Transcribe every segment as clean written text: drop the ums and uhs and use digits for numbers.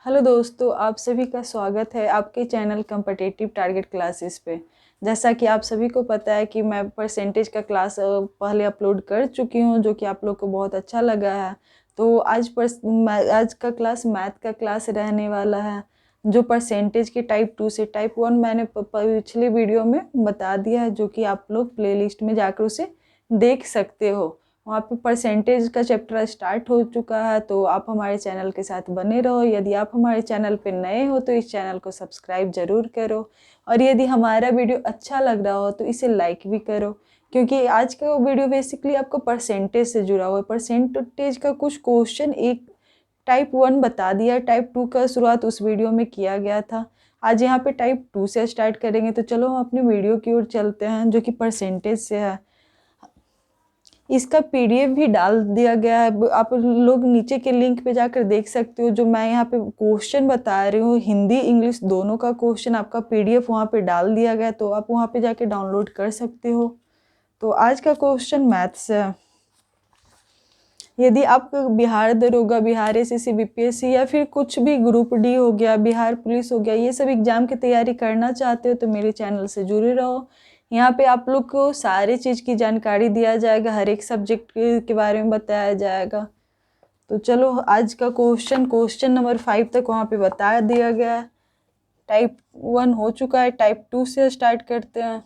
Hello दोस्तों, आप सभी का स्वागत है आपके चैनल कॉम्पिटिटिव टारगेट क्लासेस पे। जैसा कि आप सभी को पता है कि मैं परसेंटेज का क्लास पहले अपलोड कर चुकी हूँ, जो कि आप लोग को बहुत अच्छा लगा है। तो आज का क्लास मैथ का क्लास रहने वाला है, जो परसेंटेज के टाइप 2 से टाइप 1 मैंने पिछले वीडियो में बता दिया है, जो कि आप लोग प्लेलिस्ट में जाकर उसे देख सकते हो। वहाँ पे परसेंटेज का चैप्टर स्टार्ट हो चुका है, तो आप हमारे चैनल के साथ बने रहो। यदि आप हमारे चैनल पे नए हो तो इस चैनल को सब्सक्राइब ज़रूर करो, और यदि हमारा वीडियो अच्छा लग रहा हो तो इसे लाइक भी करो, क्योंकि आज का वीडियो बेसिकली आपको परसेंटेज से जुड़ा हुआ है। परसेंटेज का कुछ क्वेश्चन एक टाइप 1 बता दिया, टाइप 2 का शुरुआत उस वीडियो में किया गया था। आज यहाँ पे टाइप 2 से स्टार्ट करेंगे, तो चलो हम अपने वीडियो की ओर चलते हैं, जो कि परसेंटेज से है। इसका पीडीएफ भी डाल दिया गया है, आप लोग नीचे के लिंक पे जाकर देख सकते हो। जो मैं यहाँ पे क्वेश्चन बता रही हूँ, हिंदी इंग्लिश दोनों का क्वेश्चन आपका पीडीएफ वहाँ पे डाल दिया गया है, तो आप वहाँ पे जाके डाउनलोड कर सकते हो। तो आज का क्वेश्चन मैथ्स है। यदि आप बिहार दरोगा, बिहार एसएससी बीपीएससी या फिर कुछ भी ग्रुप डी हो गया, बिहार पुलिस हो गया, ये सब एग्जाम की तैयारी करना चाहते हो तो मेरे चैनल से जुड़े रहो। यहाँ पे आप लोग को सारी चीज़ की जानकारी दिया जाएगा, हर एक सब्जेक्ट के बारे में बताया जाएगा। तो चलो आज का क्वेश्चन नंबर 5 तक वहाँ पे बता दिया गया है। टाइप 1 हो चुका है, टाइप 2 से स्टार्ट करते हैं।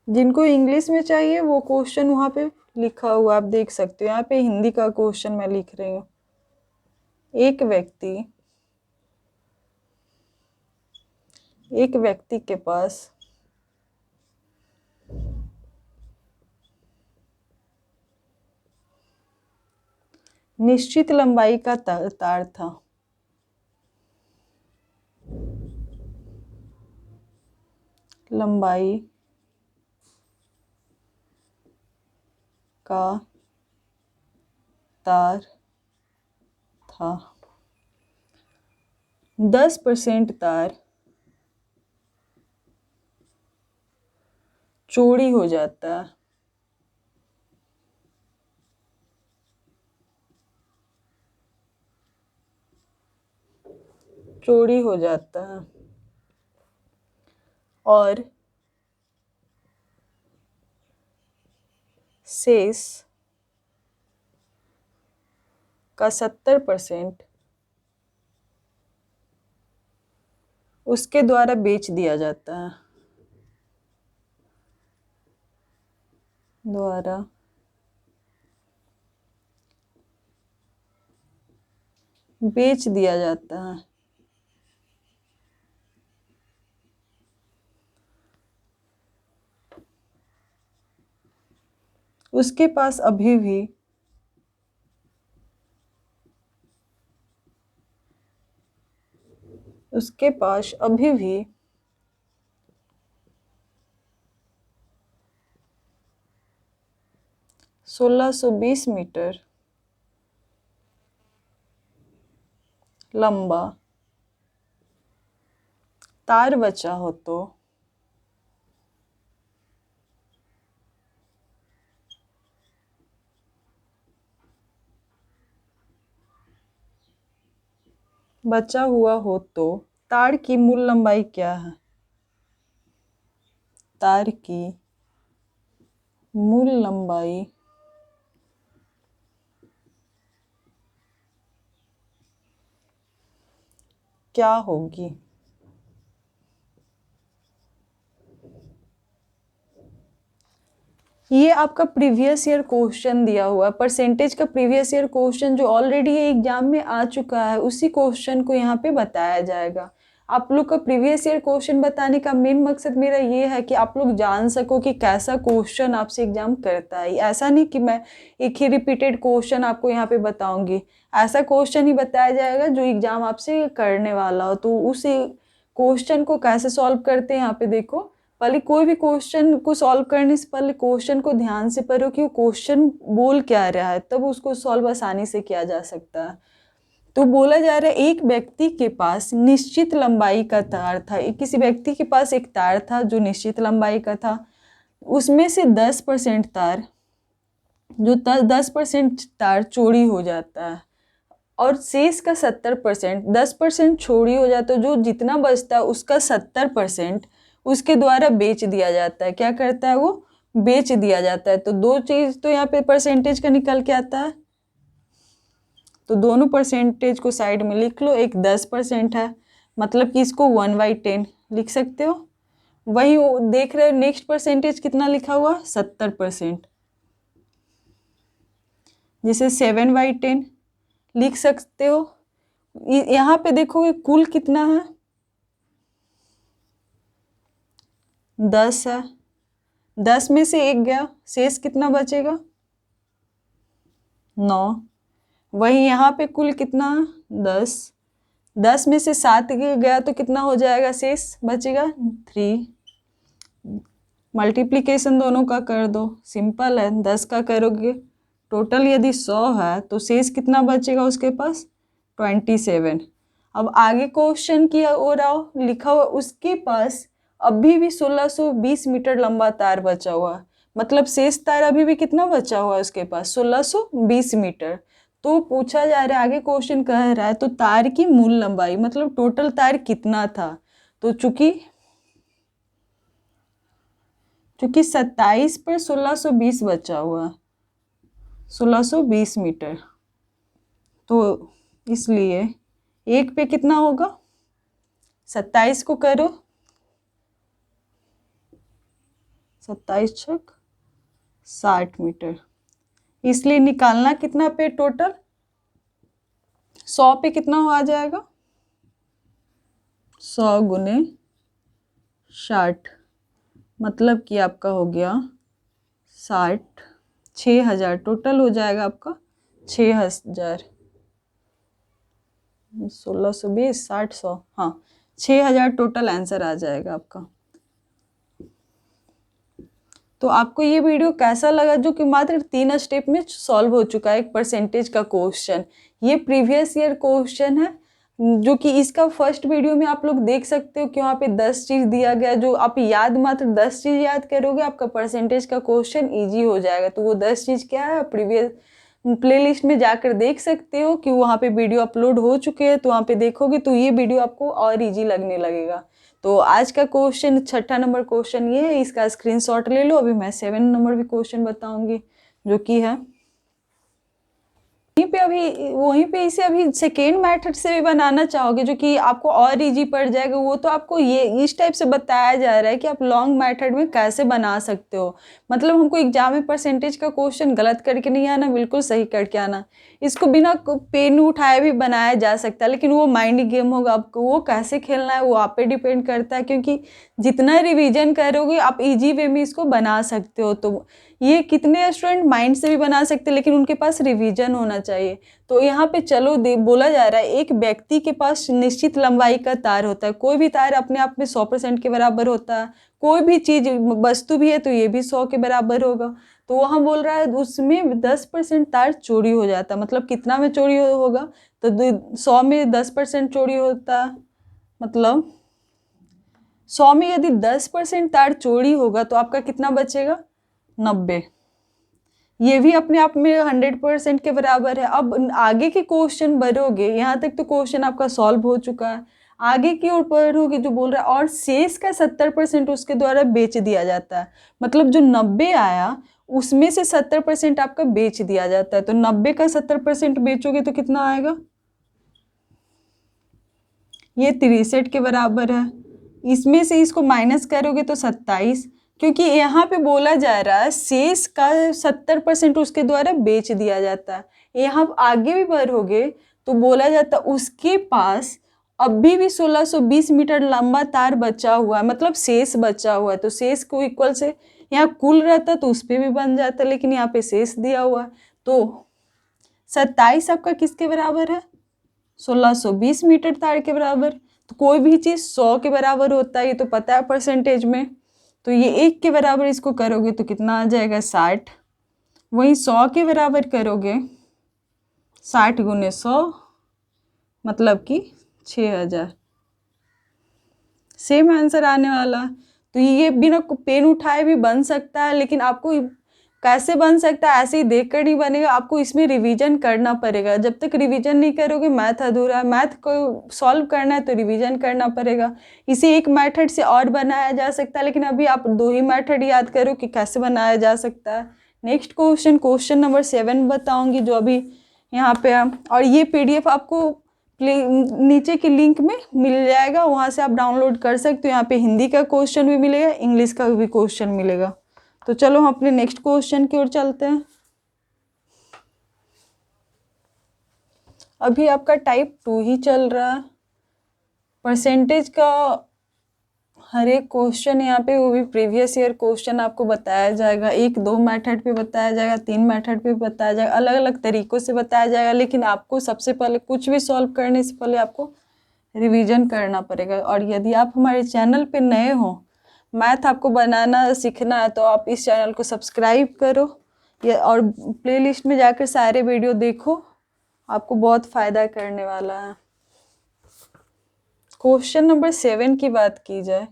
जिनको इंग्लिश में चाहिए वो क्वेश्चन वहाँ पे लिखा हुआ आप देख सकते हो। यहाँ पे हिंदी का क्वेश्चन मैं लिख रही हूँ। एक व्यक्ति के पास निश्चित लंबाई का तार था। लंबाई का तार था। 10% तार चौड़ी हो जाता है। चौड़ी हो जाता है और शेष का 70% उसके द्वारा बेच दिया जाता है। द्वारा बेच दिया जाता है। उसके पास अभी भी उसके पास अभी भी 1620 मीटर लंबा तार बचा हो तो बचा हुआ हो तो तार की मूल लंबाई क्या है? तार की मूल लंबाई क्या होगी? ये आपका प्रीवियस ईयर क्वेश्चन दिया हुआ है। परसेंटेज का प्रीवियस ईयर क्वेश्चन जो ऑलरेडी एग्जाम में आ चुका है, उसी क्वेश्चन को यहाँ पे बताया जाएगा। आप लोग का प्रीवियस ईयर क्वेश्चन बताने का मेन मकसद मेरा ये है कि आप लोग जान सको कि कैसा क्वेश्चन आपसे एग्जाम करता है। ऐसा नहीं कि मैं एक ही रिपीटेड क्वेश्चन आपको यहाँ पे बताऊंगी। ऐसा क्वेश्चन ही बताया जाएगा जो एग्जाम आपसे करने वाला हो। तो उस क्वेश्चन को कैसे सॉल्व करते हैं यहाँ पे देखो। पहले कोई भी क्वेश्चन को सॉल्व करने से पहले क्वेश्चन को ध्यान से पढ़ो कि वो क्वेश्चन बोल क्या रहा है, तब उसको सॉल्व आसानी से किया जा सकता है। तो बोला जा रहा है एक व्यक्ति के पास निश्चित लंबाई का तार था। किसी व्यक्ति के पास एक तार था जो निश्चित लंबाई का था। उसमें से 10% तार, जो 10% तार चोरी हो जाता है और शेष का 70%, 10% चोरी हो जाता है, जो जितना बचता है उसका 70% उसके द्वारा बेच दिया जाता है। क्या करता है वो? बेच दिया जाता है। तो दो चीज़ तो यहाँ पे परसेंटेज का निकल के आता है, तो दोनों परसेंटेज को साइड में लिख लो। एक 10% है, मतलब कि इसको 1/10 लिख सकते हो। वही देख रहे हो नेक्स्ट परसेंटेज कितना लिखा हुआ? 70%, जिसे 7/10 लिख सकते हो। यहाँ पे देखोगे कुल कितना है? 10 है। 10 में से 1 गया, शेष कितना बचेगा? 9। वही यहाँ पे कुल कितना है? 10। 10 में से 7 गया तो कितना हो जाएगा? शेष बचेगा 3। मल्टीप्लिकेशन दोनों का कर दो, सिंपल है। 10 का करोगे, टोटल यदि 100 है तो शेष कितना बचेगा उसके पास? 27। अब आगे क्वेश्चन की ओर आओ, लिखा हुआ उसके पास अभी भी 1620 मीटर लंबा तार बचा हुआ, मतलब शेष तार अभी भी कितना बचा हुआ है उसके पास? 1620 मीटर। तो पूछा जा रहा है, आगे क्वेश्चन कह रहा है तो तार की मूल लंबाई, मतलब टोटल तार कितना था। तो चूंकि 27 पर 1620 बचा हुआ, 1620 मीटर, तो इसलिए 1 पे कितना होगा? 27 को करो, 27 छक 60 मीटर, इसलिए निकालना कितना पे टोटल? 100 पे कितना आ जाएगा? 100 गुने 60, मतलब कि आपका हो गया 60, 6000 टोटल हो जाएगा आपका। 6000, 1620 60 100, हाँ 6000 टोटल आंसर आ जाएगा आपका। तो आपको ये वीडियो कैसा लगा, जो कि मात्र 3 स्टेप में सॉल्व हो चुका है एक परसेंटेज का क्वेश्चन। ये प्रीवियस ईयर क्वेश्चन है, जो कि इसका फर्स्ट वीडियो में आप लोग देख सकते हो कि वहाँ पे 10 चीज़ दिया गया, जो आप याद, मात्र 10 चीज़ याद करोगे आपका परसेंटेज का क्वेश्चन ईजी हो जाएगा। तो वो 10 चीज़ क्या है, प्रीवियस प्लेलिस्ट में जाकर देख सकते हो कि वहाँ पे वीडियो अपलोड हो चुके हैं, तो वहाँ पे देखोगे तो ये वीडियो आपको और ईजी लगने लगेगा। तो आज का क्वेश्चन 6ठा नंबर क्वेश्चन ये है, इसका स्क्रीनशॉट ले लो। अभी मैं 7 नंबर भी क्वेश्चन बताऊंगी, जो कि है वहीं पे। अभी वहीं पे इसे अभी सेकेंड मेथड से भी बनाना चाहोगे, जो कि आपको और इजी पड़ जाएगा। वो तो आपको ये इस टाइप से बताया जा रहा है कि आप लॉन्ग मेथड में कैसे बना सकते हो। मतलब हमको एग्जाम में परसेंटेज का क्वेश्चन गलत करके नहीं आना, बिल्कुल सही करके आना। इसको बिना पेन उठाए भी बनाया जा सकता है, लेकिन वो माइंड गेम होगा। आपको वो कैसे खेलना है वो आप पे डिपेंड करता है, क्योंकि जितना रिविजन करोगे आप इजी वे में इसको बना सकते हो। तो ये कितने स्टूडेंट माइंड से भी बना सकते हैं, लेकिन उनके पास रिवीजन होना चाहिए। तो यहाँ पे चलो बोला जा रहा है, एक व्यक्ति के पास निश्चित लंबाई का तार होता है। कोई भी तार अपने आप में 100% के बराबर होता है। कोई भी चीज वस्तु भी है तो ये भी 100 के बराबर होगा। तो वहाँ बोल रहा है उसमें 10% तार चोरी हो जाता है। मतलब कितना में चोरी होगा? तो 100 में 10% चोरी होता है, मतलब 100 में यदि 10% तार चोरी होगा तो आपका कितना बचेगा? 90। ये भी अपने आप में 100% के बराबर है। अब आगे के क्वेश्चन बढ़ोगे, यहाँ तक तो क्वेश्चन आपका सॉल्व हो चुका है। आगे की ओर बढ़ोगे, जो बोल रहा है और शेष का 70% उसके द्वारा बेच दिया जाता है। मतलब जो 90 आया उसमें से 70% आपका बेच दिया जाता है। तो 90 का 70% बेचोगे तो कितना आएगा? ये 63 के बराबर है। इसमें से इसको माइनस करोगे तो 27, क्योंकि यहाँ पे बोला जा रहा है शेष का 70% उसके द्वारा बेच दिया जाता है। यहाँ आगे भी बढ़ोगे तो बोला जाता है उसके पास अभी भी 1620 मीटर लंबा तार बचा हुआ है, मतलब शेष बचा हुआ है। तो शेष को इक्वल से यहाँ कुल रहता तो उस पर भी बन जाता, लेकिन यहाँ पे शेष दिया हुआ है। तो 27 आपका किसके बराबर है? 1620 मीटर तार के बराबर। तो कोई भी चीज़ 100 के बराबर होता है, ये तो पता है परसेंटेज में। तो ये 1 के बराबर इसको करोगे तो कितना आ जाएगा? 60। वहीं 100 के बराबर करोगे, 60 गुने 100, मतलब कि 6000। सेम आंसर आने वाला। तो ये बिना पेन उठाए भी बन सकता है, लेकिन आपको कैसे बन सकता है, ऐसे ही देख कर नहीं बनेगा, आपको इसमें रिवीजन करना पड़ेगा। जब तक रिवीजन नहीं करोगे मैथ अधूरा है। मैथ को सॉल्व करना है तो रिवीजन करना पड़ेगा। इसे एक मेथड से और बनाया जा सकता है, लेकिन अभी आप 2 ही मेथड याद करो कि कैसे बनाया जा सकता है। नेक्स्ट क्वेश्चन नंबर 7 बताऊंगी, जो अभी यहाँ पे है। और ये PDF आपको नीचे के लिंक में मिल जाएगा, वहाँ से आप डाउनलोड कर सकते हो। यहाँ पे हिंदी का क्वेश्चन भी मिलेगा, इंग्लिश का भी क्वेश्चन मिलेगा। तो चलो हम अपने नेक्स्ट क्वेश्चन की ओर चलते हैं। अभी आपका टाइप 2 ही चल रहा है। परसेंटेज का हर एक क्वेश्चन यहाँ पे, वो भी प्रीवियस ईयर क्वेश्चन आपको बताया जाएगा। 1-2 मेथड पे बताया जाएगा, 3 मेथड पे बताया जाएगा, अलग अलग तरीक़ों से बताया जाएगा। लेकिन आपको सबसे पहले कुछ भी सॉल्व करने से पहले आपको रिवीजन करना पड़ेगा। और यदि आप हमारे चैनल पे नए हो, मैथ आपको बनाना सीखना है, तो आप इस चैनल को सब्सक्राइब करो और प्लेलिस्ट में जाकर सारे वीडियो देखो, आपको बहुत फ़ायदा करने वाला है। क्वेश्चन नंबर 7 की बात की जाए,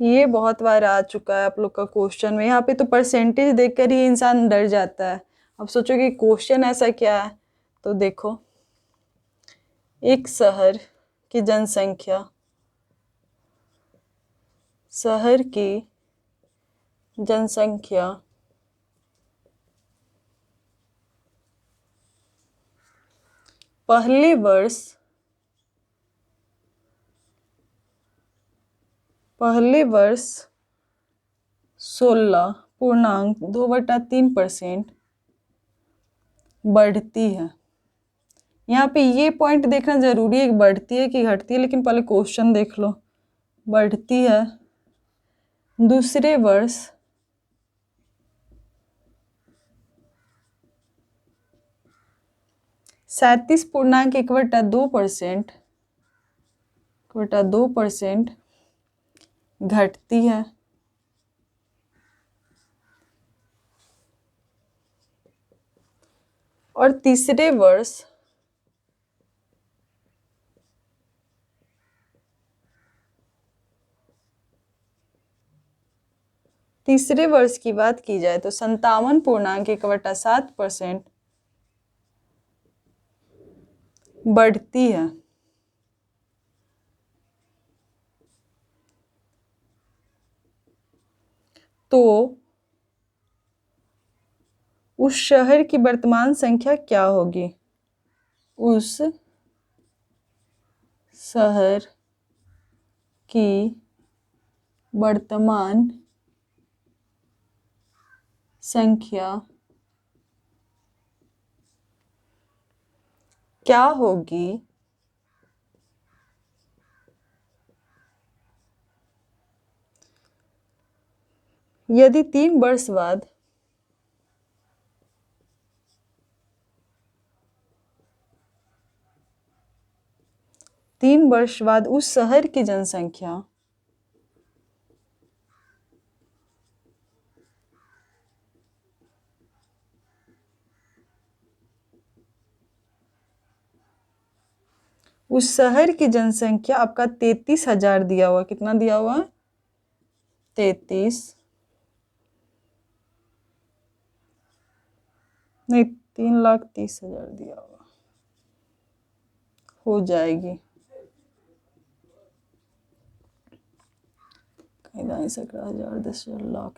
ये बहुत बार आ चुका है आप लोग का क्वेश्चन में। यहाँ पे तो परसेंटेज देखकर ही इंसान डर जाता है। अब सोचो कि क्वेश्चन ऐसा क्या है, तो देखो, एक शहर की जनसंख्या, शहर की जनसंख्या पहले वर्ष 16.2/3% बढ़ती है। यहाँ पे ये पॉइंट देखना जरूरी है कि बढ़ती है कि घटती है, लेकिन पहले क्वेश्चन देख लो। बढ़ती है। दूसरे वर्ष 37.1/2% घटती है। और तीसरे वर्ष 57.1/7% की बात की जाए तो 57.1/7% बढ़ती है। तो उस शहर की वर्तमान संख्या क्या होगी? उस शहर की वर्तमान संख्या क्या होगी यदि 3 वर्ष बाद 3 वर्ष बाद उस शहर की जनसंख्या आपका 33,000 दिया हुआ। कितना दिया हुआ? 33 नहीं, 3,30,000 दिया हुआ हो जाएगी। कहीं 10,000 10,000 लाख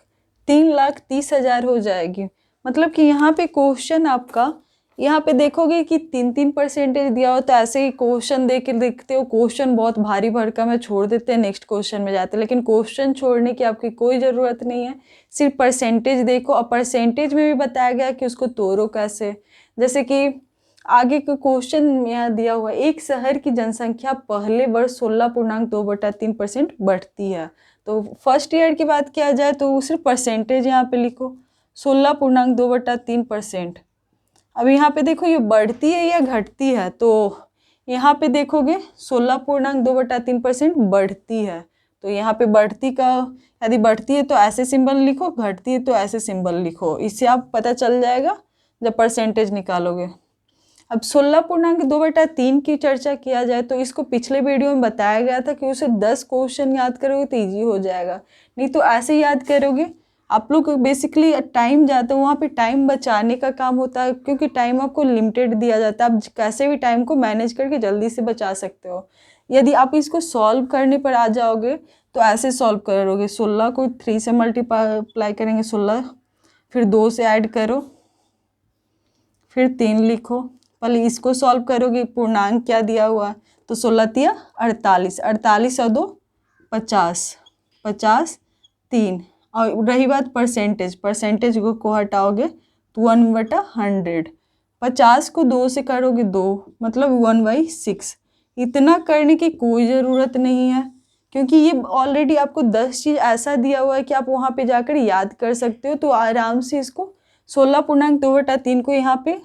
3,30,000 हो जाएगी। मतलब कि यहाँ पे क्वेश्चन आपका, यहाँ पे देखोगे कि 3% दिया हो, तो ऐसे ही क्वेश्चन देख के देखते हो क्वेश्चन बहुत भारी भरकम है, छोड़ देते हैं, नेक्स्ट क्वेश्चन में जाते हैं। लेकिन क्वेश्चन छोड़ने की आपकी कोई ज़रूरत नहीं है, सिर्फ परसेंटेज देखो। और परसेंटेज में भी बताया गया कि उसको तोड़ो कैसे। जैसे कि आगे का क्वेश्चन यहाँ दिया हुआ, एक शहर की जनसंख्या पहले वर्ष 16.2/3% बढ़ती है। तो फर्स्ट ईयर की बात किया जाए तो सिर्फ परसेंटेज यहाँ पे लिखो, 16.2/3%। अब यहाँ पे देखो ये बढ़ती है या घटती है, तो यहाँ पे देखोगे 16.2/3% बढ़ती है। तो यहाँ पे बढ़ती का, यदि बढ़ती है तो ऐसे सिंबल लिखो, घटती है तो ऐसे सिंबल लिखो। इससे आप पता चल जाएगा जब परसेंटेज निकालोगे। अब 16.2/3 की चर्चा किया जाए तो इसको पिछले वीडियो में बताया गया था कि उसे 10 क्वेश्चन याद करोगे तो ईजी हो जाएगा, नहीं तो ऐसे याद करोगे आप लोग बेसिकली टाइम जाता है, वहाँ पे टाइम बचाने का काम होता है, क्योंकि टाइम आपको लिमिटेड दिया जाता है, आप कैसे भी टाइम को मैनेज करके जल्दी से बचा सकते हो। यदि आप इसको सॉल्व करने पर आ जाओगे तो ऐसे सॉल्व करोगे, 16 को 3 से मल्टीप्लाई करेंगे 16, फिर 2 से ऐड करो, फिर 3 लिखो। पहले इसको सॉल्व करोगे, पूर्णांक क्या दिया हुआ है, तो 16 तिया 48, 48 और 2 50, 50 3। और रही बात परसेंटेज, परसेंटेज को हटाओगे तो 1/100। 50 को 2 से करोगे 2, मतलब 1/6। इतना करने की कोई ज़रूरत नहीं है, क्योंकि ये ऑलरेडी आपको 10 चीज़ ऐसा दिया हुआ है कि आप वहाँ पे जाकर याद कर सकते हो। तो आराम से इसको 16.2/3 को यहाँ पे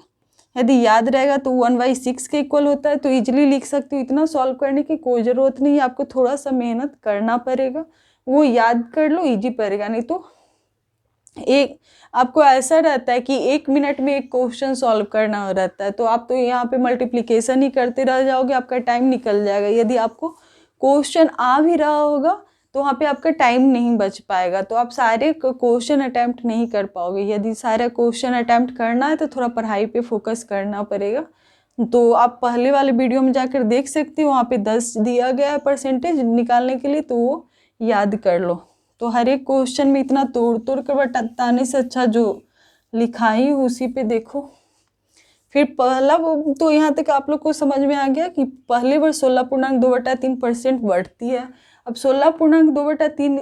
यदि याद रहेगा तो 1/6 के इक्वल होता है, तो इजीली लिख सकते हो। इतना सॉल्व करने की कोई ज़रूरत नहीं है, आपको थोड़ा सा मेहनत करना पड़ेगा, वो याद कर लो इजी पड़ेगा। नहीं तो एक आपको ऐसा रहता है कि 1 मिनट में एक क्वेश्चन सॉल्व करना रहता है, तो आप तो यहाँ पे मल्टीप्लिकेशन ही करते रह जाओगे, आपका टाइम निकल जाएगा। यदि आपको क्वेश्चन आ भी रहा होगा तो वहाँ पे आपका टाइम नहीं बच पाएगा, तो आप सारे क्वेश्चन अटैम्प्ट नहीं कर पाओगे। यदि सारा क्वेश्चन अटैम्प्ट करना है तो थोड़ा पढ़ाई पे फोकस करना पड़ेगा। तो आप पहले वाले वीडियो में जाकर देख सकते हो, वहाँ पे 10 दिया गया है परसेंटेज निकालने के लिए, तो वो याद कर लो। तो हर एक क्वेश्चन में इतना तोड़ तोड़ कर बताने से अच्छा जो लिखाई उसी पे देखो। फिर पहला तो यहाँ तक आप लोग को समझ में आ गया कि पहले वर्ष 16.2/3% बढ़ती है। अब 16.2/3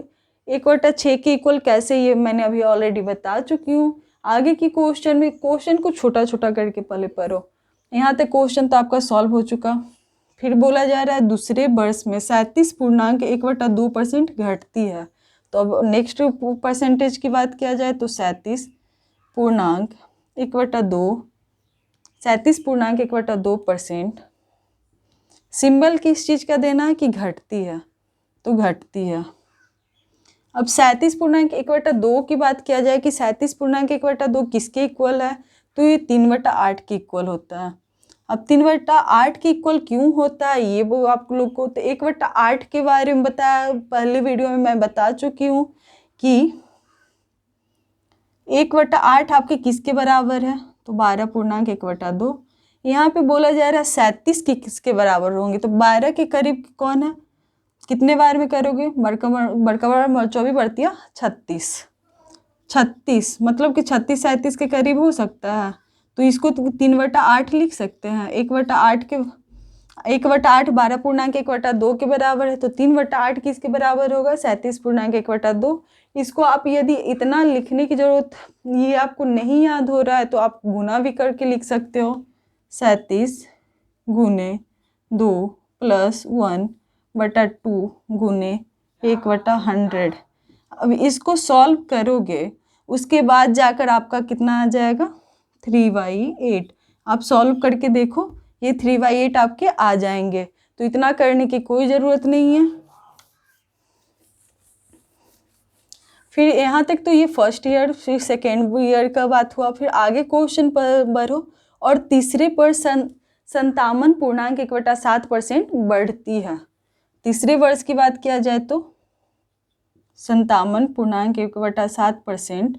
1/6 के इक्वल कैसे, ये मैंने अभी ऑलरेडी बता चुकी हूँ। आगे की क्वेश्चन में क्वेश्चन को छोटा छोटा करके पहले पढ़ो। यहाँ तक क्वेश्चन तो आपका सॉल्व हो चुका। फिर बोला जा रहा है दूसरे वर्ष में 37.1/2% घटती है। तो अब नेक्स्ट परसेंटेज की बात किया जाए तो 37.1/2% सिंबल किस चीज़ का देना है कि घटती है, तो घटती है। अब 37.1/2 की बात किया जाए कि 37.1/2 किसके इक्वल है, तो ये 3/8 के इक्वल होता है। अब 3/8 के इक्वल क्यों होता है ये वो आप लोग को तो 1/8 के बारे में बताया, पहले वीडियो में मैं बता चुकी हूँ कि 1/8 आपके किसके बराबर है, तो 12.1/2। यहाँ पे बोला जा रहा है 37 के किसके बराबर होंगे, तो 12 के करीब कौन है, कितने बार में करोगे, बड़का बार 24 बढ़ती 36, 36 मतलब कि 36 37 के करीब हो सकता है, तो इसको 3/8 लिख सकते हैं। 1/8 12.1/2 के बराबर है, तो 3/8 किसके बराबर होगा, 37.1/2। इसको आप यदि इतना लिखने की जरूरत ये आपको नहीं याद हो रहा है तो आप गुना भी करके लिख सकते हो, 37 गुने 2 + 1/2 गुने 1/100। अब इसको सॉल्व करोगे उसके बाद जाकर आपका कितना आ जाएगा, 3/8। आप सॉल्व करके देखो, ये 3/8 आपके आ जाएंगे, तो इतना करने की कोई ज़रूरत नहीं है। फिर यहाँ तक तो ये फर्स्ट ईयर, फिर सेकेंड ईयर का बात हुआ। फिर आगे क्वेश्चन पर बढ़ो, और तीसरे पर 57.1/7% बढ़ती है। तीसरे वर्ष की बात किया जाए तो 57.1/7%,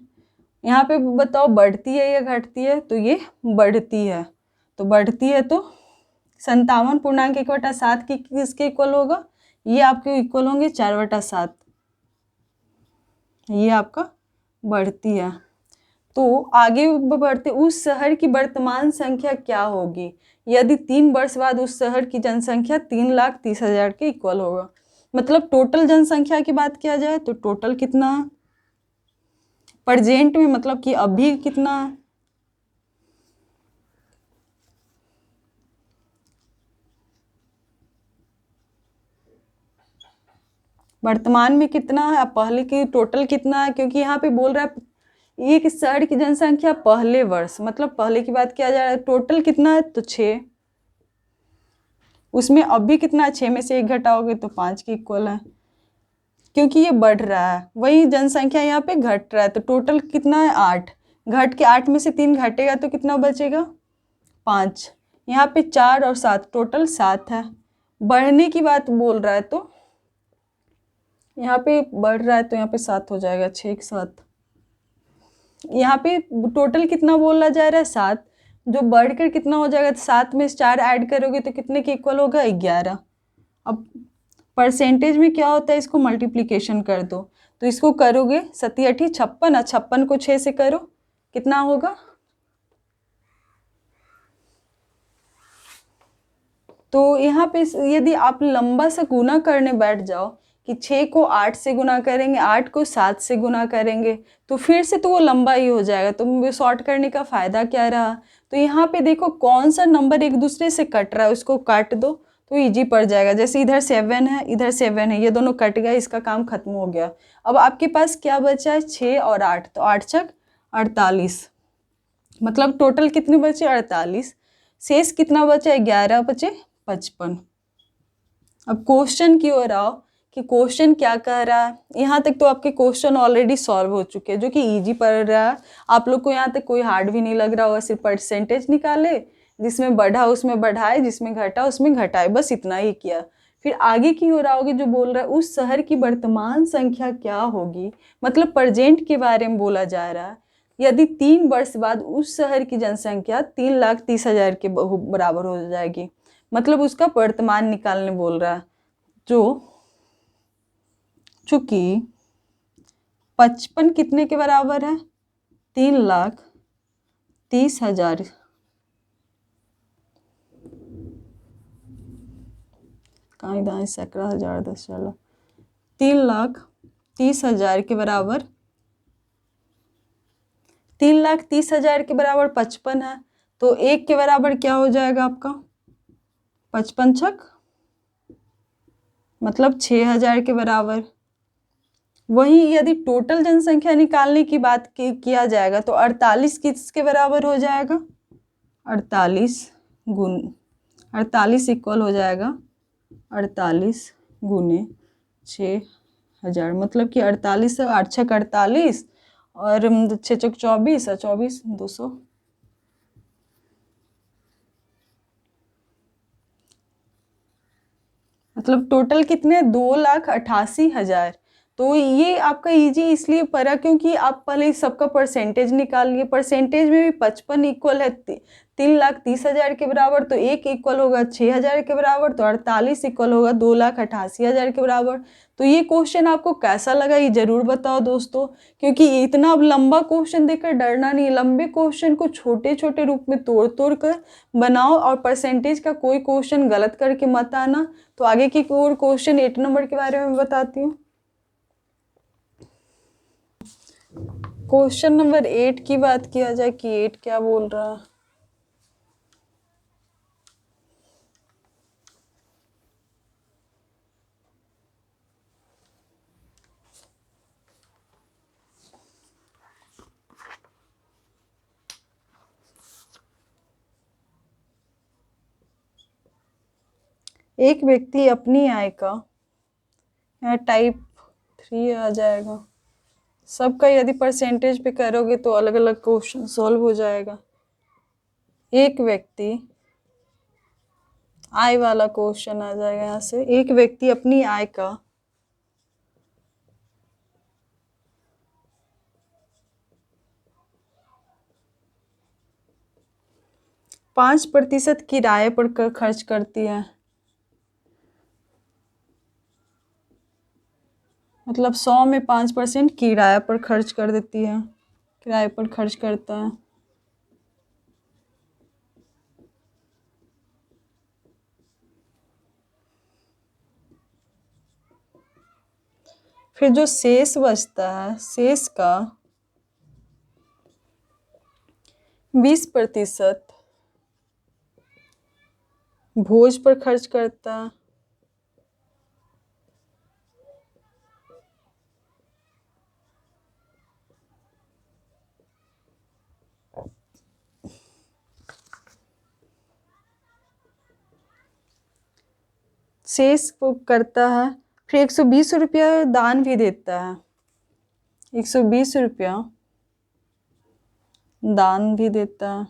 यहाँ पे बताओ बढ़ती है या घटती है, तो ये बढ़ती है। तो बढ़ती है तो 57.1/7 की किसके इक्वल होगा, ये आपके इक्वल होंगे 4/7, ये आपका बढ़ती है। तो आगे बढ़ते उस शहर की वर्तमान संख्या क्या होगी यदि 3 वर्ष बाद उस शहर की जनसंख्या 3,30,000 के इक्वल होगा। मतलब टोटल जनसंख्या की बात किया जाए तो टोटल कितना है प्रेजेंट में, मतलब कि अभी कितना है, वर्तमान में कितना है, पहले की टोटल कितना है, क्योंकि यहाँ पे बोल रहा है एक शहर की जनसंख्या पहले वर्ष, मतलब पहले की बात किया जा रहा है, टोटल कितना है तो 6, उसमें अभी कितना, 6 में से 1 घटाओगे तो 5 के इक्वल है, क्योंकि ये बढ़ रहा है, वही जनसंख्या यहाँ पे घट रहा है। तो टोटल कितना है 8, घट के 8 में से 3 घटेगा तो कितना बचेगा 5, यहाँ पे 4 और 7 टोटल 7 है। बढ़ने की बात बोल रहा है तो यहाँ पे बढ़ रहा है तो यहाँ पे 7 हो जाएगा, 6 एक 7। यहाँ पे टोटल कितना बोला जा रहा है 7, जो बढ़कर कितना हो जाएगा, 7 में 4 ऐड करोगे तो कितने के इक्वल होगा 11। अब परसेंटेज में क्या होता है, इसको मल्टीप्लिकेशन कर दो, तो इसको करोगे 7 8 56, 56 को 6 से करो कितना होगा, तो यहाँ पे यदि आप लंबा सा गुना करने बैठ जाओ कि 6 को 8 से गुना करेंगे, 8 को 7 से गुना करेंगे, तो फिर से तो वो लंबा ही हो जाएगा, तो शॉर्ट करने का फ़ायदा क्या रहा। तो यहाँ पे देखो कौन सा नंबर एक दूसरे से कट रहा है, उसको काट दो तो इजी पड़ जाएगा। जैसे इधर 7 है, इधर 7 है, ये दोनों कट गया, इसका काम खत्म हो गया। अब आपके पास क्या बचा है, 6 और 8, तो 8 छक 48, मतलब टोटल कितने बचे 48, शेष कितना बचा 11 बचे 55। अब क्वेश्चन की ओर आओ कि क्वेश्चन क्या कह रहा है। यहाँ तक तो आपके क्वेश्चन ऑलरेडी सॉल्व हो चुके हैं, जो कि इजी पड़ रहा है आप लोग को, यहाँ तक कोई हार्ड भी नहीं लग रहा होगा। सिर्फ परसेंटेज निकाले, जिसमें बढ़ा उसमें बढ़ाए, जिसमें घटा उसमें घटाए, बस इतना ही किया। फिर आगे की ओर आओगे, जो बोल रहा है उस शहर की वर्तमान संख्या क्या होगी, मतलब प्रेजेंट के बारे में बोला जा रहा है। यदि 3 वर्ष बाद उस शहर की जनसंख्या 3,30,000 के बराबर हो जाएगी, मतलब उसका वर्तमान निकालने बोल रहा है। जो चूंकि 55 कितने के बराबर है, 3,30,000, कहाँ दाएं सैकड़ा हजार 10 चला, 3,30,000 के बराबर, 3,30,000 के बराबर 55 है, तो 1 के बराबर क्या हो जाएगा आपका, 55 छक मतलब 6,000 के बराबर। वहीं यदि टोटल जनसंख्या निकालने की बात किया जाएगा तो 48 किसके बराबर हो जाएगा, 48 इक्वल हो जाएगा 48 गुने 6,000, मतलब कि 48 से 8 छक 48 और 6 चौक 24 और 24 200, मतलब टोटल कितने 2,88,000। तो ये आपका इजी इसलिए पड़ा क्योंकि आप पहले सबका परसेंटेज निकाल लिए। परसेंटेज में भी 55 इक्वल है 3,30,000 के बराबर, तो 1 इक्वल होगा 6,000 के बराबर, तो 48 इक्वल होगा 2,88,000 के बराबर। तो ये क्वेश्चन आपको कैसा लगा ये जरूर बताओ दोस्तों, क्योंकि इतना अब लंबा क्वेश्चन देखकर डरना नहीं। लंबे क्वेश्चन को छोटे छोटे रूप में तोड़ तोड़ कर बनाओ, और परसेंटेज का कोई क्वेश्चन गलत करके मत आना। तो आगे की और क्वेश्चन 8 नंबर के बारे में बताती हूँ। क्वेश्चन नंबर 8 की बात किया जाए कि 8 क्या बोल रहा है। एक व्यक्ति अपनी आय का, यहाँ टाइप 3 आ जाएगा, सबका यदि परसेंटेज पे करोगे तो अलग अलग क्वेश्चन सॉल्व हो जाएगा। एक व्यक्ति आय वाला क्वेश्चन आ जाएगा यहाँ से। एक व्यक्ति अपनी आय का 5% किराए पर खर्च करती है, मतलब 100 में 5% किराए पर खर्च कर देती है, किराए पर खर्च करता है। फिर जो शेष बचता है, शेष का 20% भोज पर खर्च करता है। शेष को करता है, फिर 120 रुपया दान भी देता है, 120 रुपया दान भी देता है।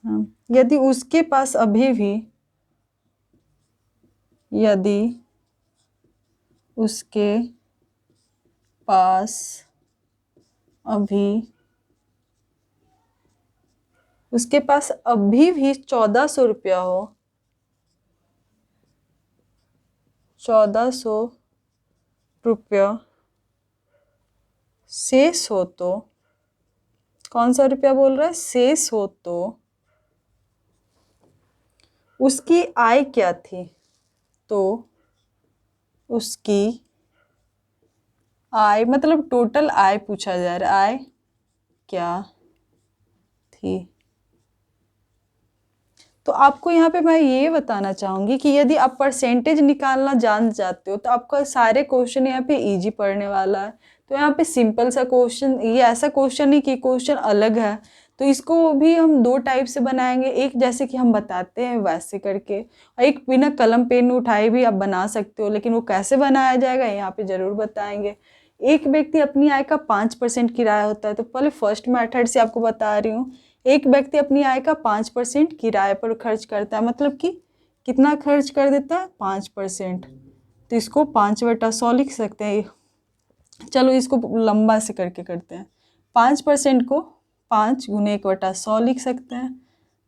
हाँ, यदि उसके पास अभी भी, यदि उसके पास अभी उसके पास अभी भी 1400 रुपया हो, 1400 रुपया शेष हो तो, कौन सा रुपया बोल रहा है, शेष हो तो उसकी आय क्या थी। तो उसकी आय मतलब टोटल आय पूछा जा रहा है, आय क्या थी। तो आपको यहाँ पे मैं ये बताना चाहूँगी कि यदि आप परसेंटेज निकालना जान जाते हो तो आपका सारे क्वेश्चन यहाँ पे इजी पड़ने वाला है। तो यहाँ पे सिंपल सा क्वेश्चन, ये ऐसा क्वेश्चन नहीं कि क्वेश्चन अलग है, तो इसको भी हम दो टाइप से बनाएंगे, एक जैसे कि हम बताते हैं वैसे करके, और एक बिना कलम पेन उठाए भी आप बना सकते हो, लेकिन वो कैसे बनाया जाएगा यहाँ पे ज़रूर बताएंगे। एक व्यक्ति अपनी आय का 5% किराया होता है, तो पहले फर्स्ट मेथड से आपको बता रही हूँ। एक व्यक्ति अपनी आय का 5% किराए पर खर्च करता है, मतलब कि कितना खर्च कर देता है, 5%। तो इसको 5/100 लिख सकते हैं। चलो इसको लंबा से करके करते हैं। 5% को 5 गुने 1/100 लिख सकते हैं।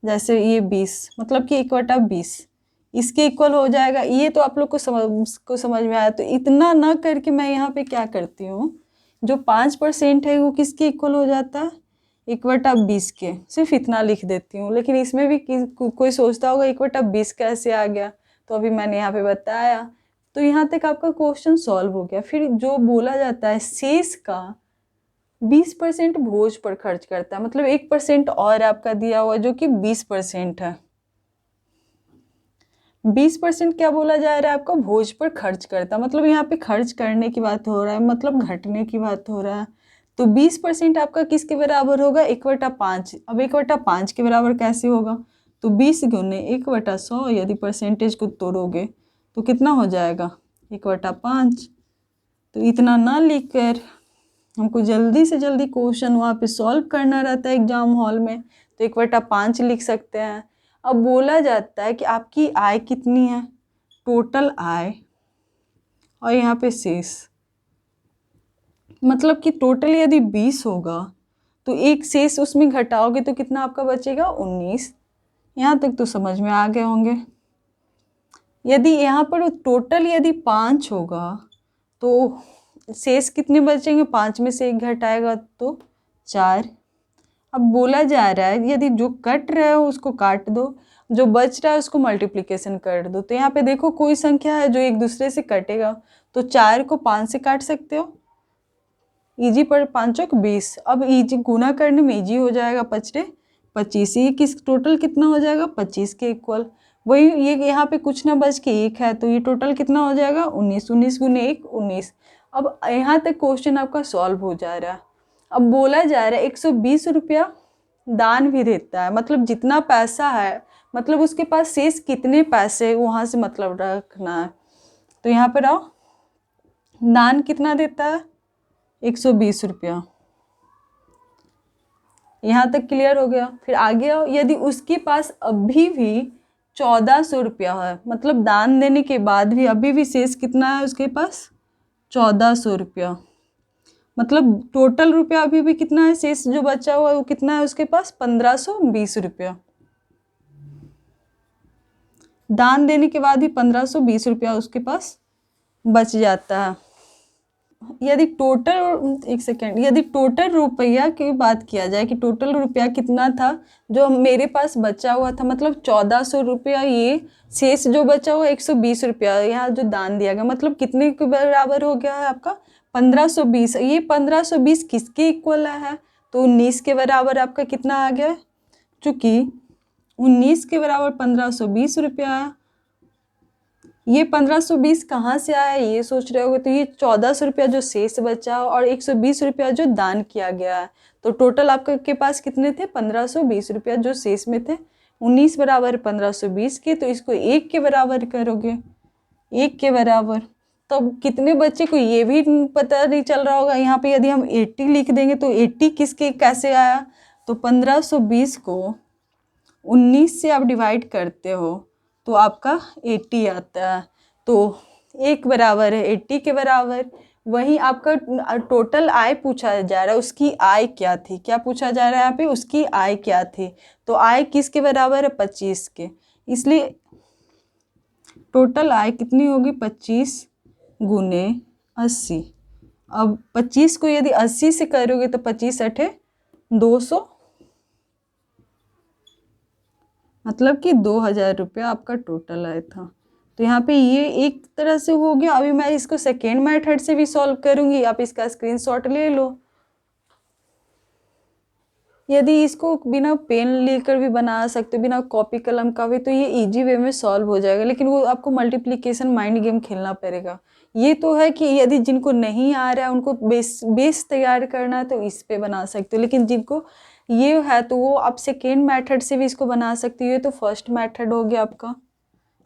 जैसे ये 20, मतलब कि 1/20 इसके इक्वल हो जाएगा। ये तो आप लोग को समझ में आया। तो इतना ना करके मैं यहाँ पे क्या करती हूँ, जो 5% है वो किसके इक्वल हो जाता है, 1/20 के, सिर्फ इतना लिख देती हूँ। लेकिन इसमें भी कोई सोचता होगा 1/20 कैसे आ गया, तो अभी मैंने यहाँ पे बताया। तो यहाँ तक आपका क्वेश्चन सॉल्व हो गया। फिर जो बोला जाता है शेष का 20% भोज पर खर्च करता है, मतलब 1% और आपका दिया हुआ जो कि 20% है। 20% क्या बोला जा रहा है, आपका भोज पर खर्च करता है, मतलब यहाँ पे खर्च करने की बात हो रहा है, मतलब घटने की बात हो रहा है। तो 20% आपका किसके बराबर होगा, 1/5। अब 1/5 के बराबर कैसे होगा, तो 20 गुने 1/100, यदि परसेंटेज को तोड़ोगे तो कितना हो जाएगा, 1/5। तो इतना ना लिखकर हमको जल्दी से जल्दी क्वेश्चन वहाँ पे सॉल्व करना रहता है एग्जाम हॉल में, तो 1/5 लिख सकते हैं। अब बोला जाता है कि आपकी आय कितनी है, टोटल आय, और यहाँ पे शेष, मतलब कि टोटल यदि 20 होगा तो एक शेष उसमें घटाओगे तो कितना आपका बचेगा, 19। यहाँ तक तो समझ में आ गए होंगे। यदि यहाँ पर टोटल यदि 5 होगा तो शेष कितने बचेंगे, 5 में से 1 घटाएगा तो 4। अब बोला जा रहा है यदि जो कट रहा है उसको काट दो, जो बच रहा है उसको मल्टीप्लिकेशन कर दो। तो यहाँ पे देखो कोई संख्या है जो एक दूसरे से कटेगा, तो 4 को 5 से काट सकते हो, इजी पर 5 20। अब इजी गुना करने में इजी हो जाएगा, 5×25, ये किस टोटल कितना हो जाएगा, 25 के इक्वल। वही ये यहाँ पे कुछ ना बच के 1 है, तो ये टोटल कितना हो जाएगा, 19। 19 गुने 1 19। अब यहाँ तक क्वेश्चन आपका सॉल्व हो जा रहा है। अब बोला जा रहा है 120 रुपया दान भी देता है, मतलब जितना पैसा है, मतलब उसके पास शेष कितने पैसे वहाँ से मतलब रखना है। तो यहाँ पर आओ, दान कितना देता है, 120 रुपया। यहाँ तक क्लियर हो गया। फिर आगे आओ, यदि उसके पास अभी भी 1400 रुपया है, मतलब दान देने के बाद भी अभी भी शेष कितना है उसके पास, 1400 रुपया, मतलब टोटल रुपया अभी भी कितना है, शेष जो बचा हुआ है वो कितना है उसके पास, 1520 रुपया। दान देने के बाद भी 1520 रुपया उसके पास बच जाता है। यदि टोटल, एक सेकेंड, यदि टोटल रुपया की बात किया जाए कि टोटल रुपया कितना था जो मेरे पास बचा हुआ था, मतलब 1400 रुपया, ये शेष जो बचा हुआ 120 रुपया यहाँ जो दान दिया गया, मतलब कितने के बराबर हो गया है आपका, 1520। ये 1520 किसके इक्वल है, तो 19 के बराबर आपका कितना आ गया, चूँकि 19 के बराबर 1520 रुपया है। ये 1520 कहाँ से आया ये सोच रहे होगे, तो ये 1400 रुपया जो शेष बचा और 120 रुपया जो दान किया गया है, तो टोटल आपके के पास कितने थे, 1520 रुपया जो शेष में थे। 19 बराबर 1520 के, तो इसको 1 के बराबर करोगे, 1 के बराबर, तो कितने बच्चे को ये भी पता नहीं चल रहा होगा। यहाँ पे यदि हम 80 लिख देंगे तो 80 किसके कैसे आया, तो 1520 को 19 से आप डिवाइड करते हो तो आपका 80 आता है। तो 1 बराबर है 80 के बराबर। वहीं आपका टोटल आय पूछा जा रहा है, उसकी आय क्या थी, क्या पूछा जा रहा है यहाँ पे, उसकी आय क्या थी। तो आय किसके बराबर है, 25 के। इसलिए टोटल आय कितनी होगी, 25 गुने 80। अब 25 को यदि 80 से करोगे तो 25 अठे 200, मतलब कि 2000 रुपया आपका टोटल आया था। तो यहाँ पे ये एक तरह से हो गया। अभी मैं इसको सेकेंड मेथड से भी सॉल्व करूँगी, आप इसका स्क्रीनशॉट ले लो। यदि इसको बिना पेन लेकर भी बना सकते हो, बिना कॉपी कलम का भी, तो ये इजी वे में सॉल्व हो जाएगा। लेकिन वो आपको मल्टीप्लिकेशन माइंड गेम खेलना पड़ेगा। ये तो है कि यदि जिनको नहीं आ रहा है उनको बेस तैयार करना है तो इस पे बना सकते हो। लेकिन जिनको ये है तो वो आप सेकेंड मेथड से भी इसको बना सकती हो। ये तो फर्स्ट मेथड हो गया आपका।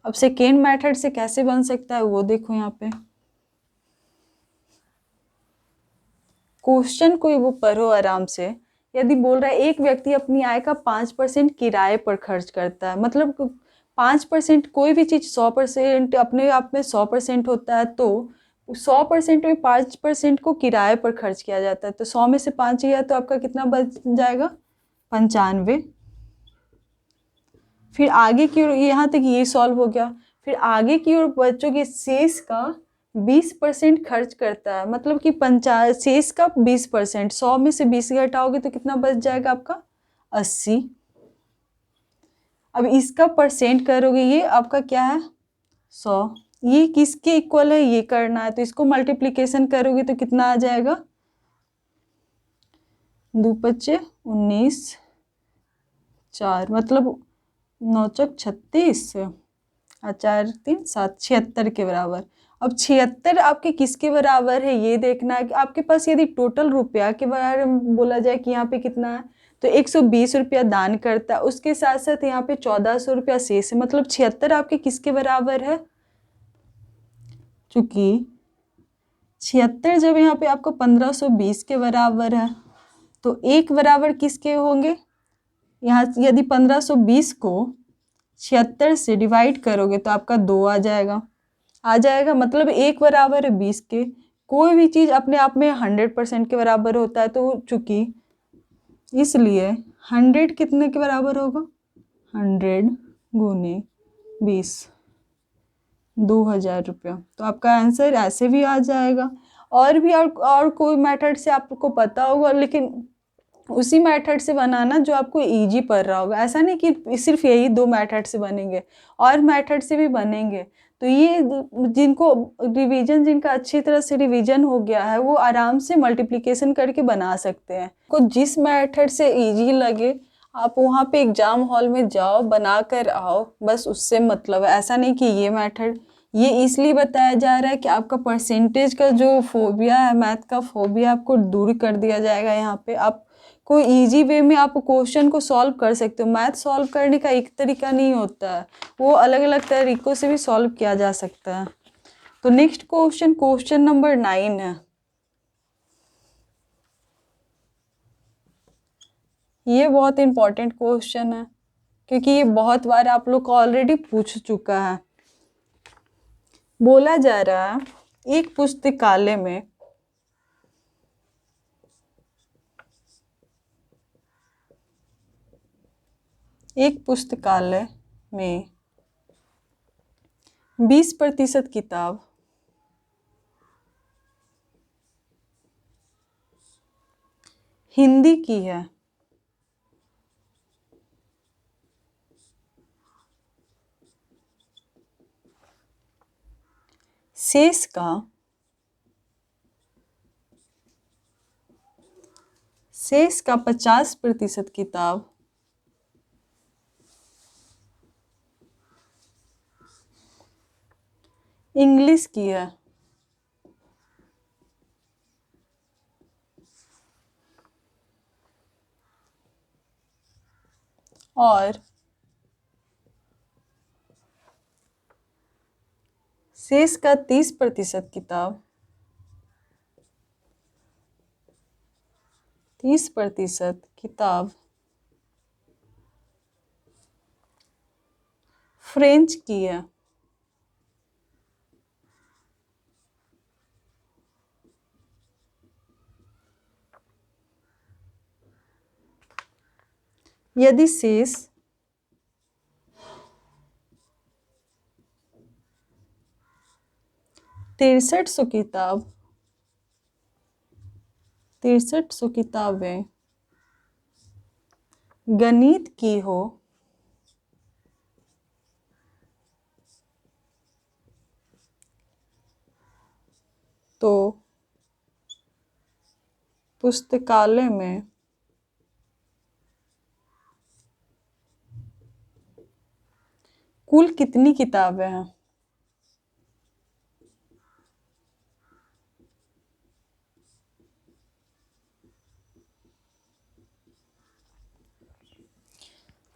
अब सेकेंड मेथड से कैसे बन सकता है वो देखो यहाँ पे। क्वेश्चन को वो पढ़ो आराम से। यदि बोल रहा है एक व्यक्ति अपनी आय का 5% किराए पर खर्च करता है, मतलब 5%, कोई भी चीज़ 100% अपने आप में 100% होता है, तो 100% में 5% को किराए पर खर्च किया जाता है। तो 100 में से 5 गया तो आपका कितना बच जाएगा, 95। फिर आगे की ओर, यहाँ तक ये सॉल्व हो गया। फिर आगे की ओर बच्चों शेष का 20% खर्च करता है, मतलब कि शेष का 20%, 100 में से 20 घटाओगे तो कितना बच जाएगा आपका, 80। अब इसका परसेंट करोगे, ये आपका क्या है, 100। ये किसके इक्वल है, ये करना है। तो इसको मल्टीप्लिकेशन करोगे तो कितना आ जाएगा, 2 पच्चे 19, 4 मतलब 9 चौक 36, 4 3 7, 76 के बराबर। अब 76 आपके किसके बराबर है ये देखना है कि आपके पास यदि टोटल रुपया के बारे में बोला जाए कि यहाँ पे कितना है, तो 120 रुपया दान करता है, उसके साथ साथ यहाँ पे 1400 रुपया शेष है, मतलब 76 आपके किसके बराबर है। चूंकि 76 जब यहाँ पे आपको 1520 के बराबर है, तो एक बराबर किसके होंगे, यहाँ यदि 1520 को 76 से डिवाइड करोगे तो आपका 2 आ जाएगा, मतलब एक बराबर है 20 के। कोई भी चीज़ अपने आप में 100% के बराबर होता है, तो चूंकि इसलिए 100 कितने के बराबर होगा, 100 गुने 20, 2000 रुपया। तो आपका आंसर ऐसे भी आ जाएगा। और भी और कोई मेथड से आपको पता होगा, लेकिन उसी मेथड से बनाना जो आपको इजी पड़ रहा होगा। ऐसा नहीं कि सिर्फ यही 2 मेथड से बनेंगे, और मेथड से भी बनेंगे। तो ये जिनको रिवीजन, जिनका अच्छी तरह से रिवीजन हो गया है, वो आराम से मल्टीप्लिकेशन करके बना सकते हैं। को जिस मेथड से इजी लगे आप वहाँ पे एग्जाम हॉल में जाओ, बना कर आओ, बस उससे मतलब है। ऐसा नहीं कि ये मेथड, ये इसलिए बताया जा रहा है कि आपका परसेंटेज का जो फोबिया है, मैथ का फोबिया, आपको दूर कर दिया जाएगा। यहाँ पे आप कोई इजी वे में आप क्वेश्चन को सॉल्व कर सकते हो। मैथ सॉल्व करने का एक तरीका नहीं होता है, वो अलग अलग तरीकों से भी सॉल्व किया जा सकता है। तो नेक्स्ट क्वेश्चन, क्वेश्चन नंबर 9 है। ये बहुत इंपॉर्टेंट क्वेश्चन है, क्योंकि ये बहुत बार आप लोग को ऑलरेडी पूछ चुका है। बोला जा रहा है एक पुस्तकालय में एक पुस्तकालय में 20% किताब हिंदी की है, शेष का 50% किताब इंग्लिश की है, और शेष का 30% किताब 30% किताब फ्रेंच की है। यदि शेष 6300 किताबें गणित की हो तो पुस्तकालय में कुल कितनी किताबें हैं?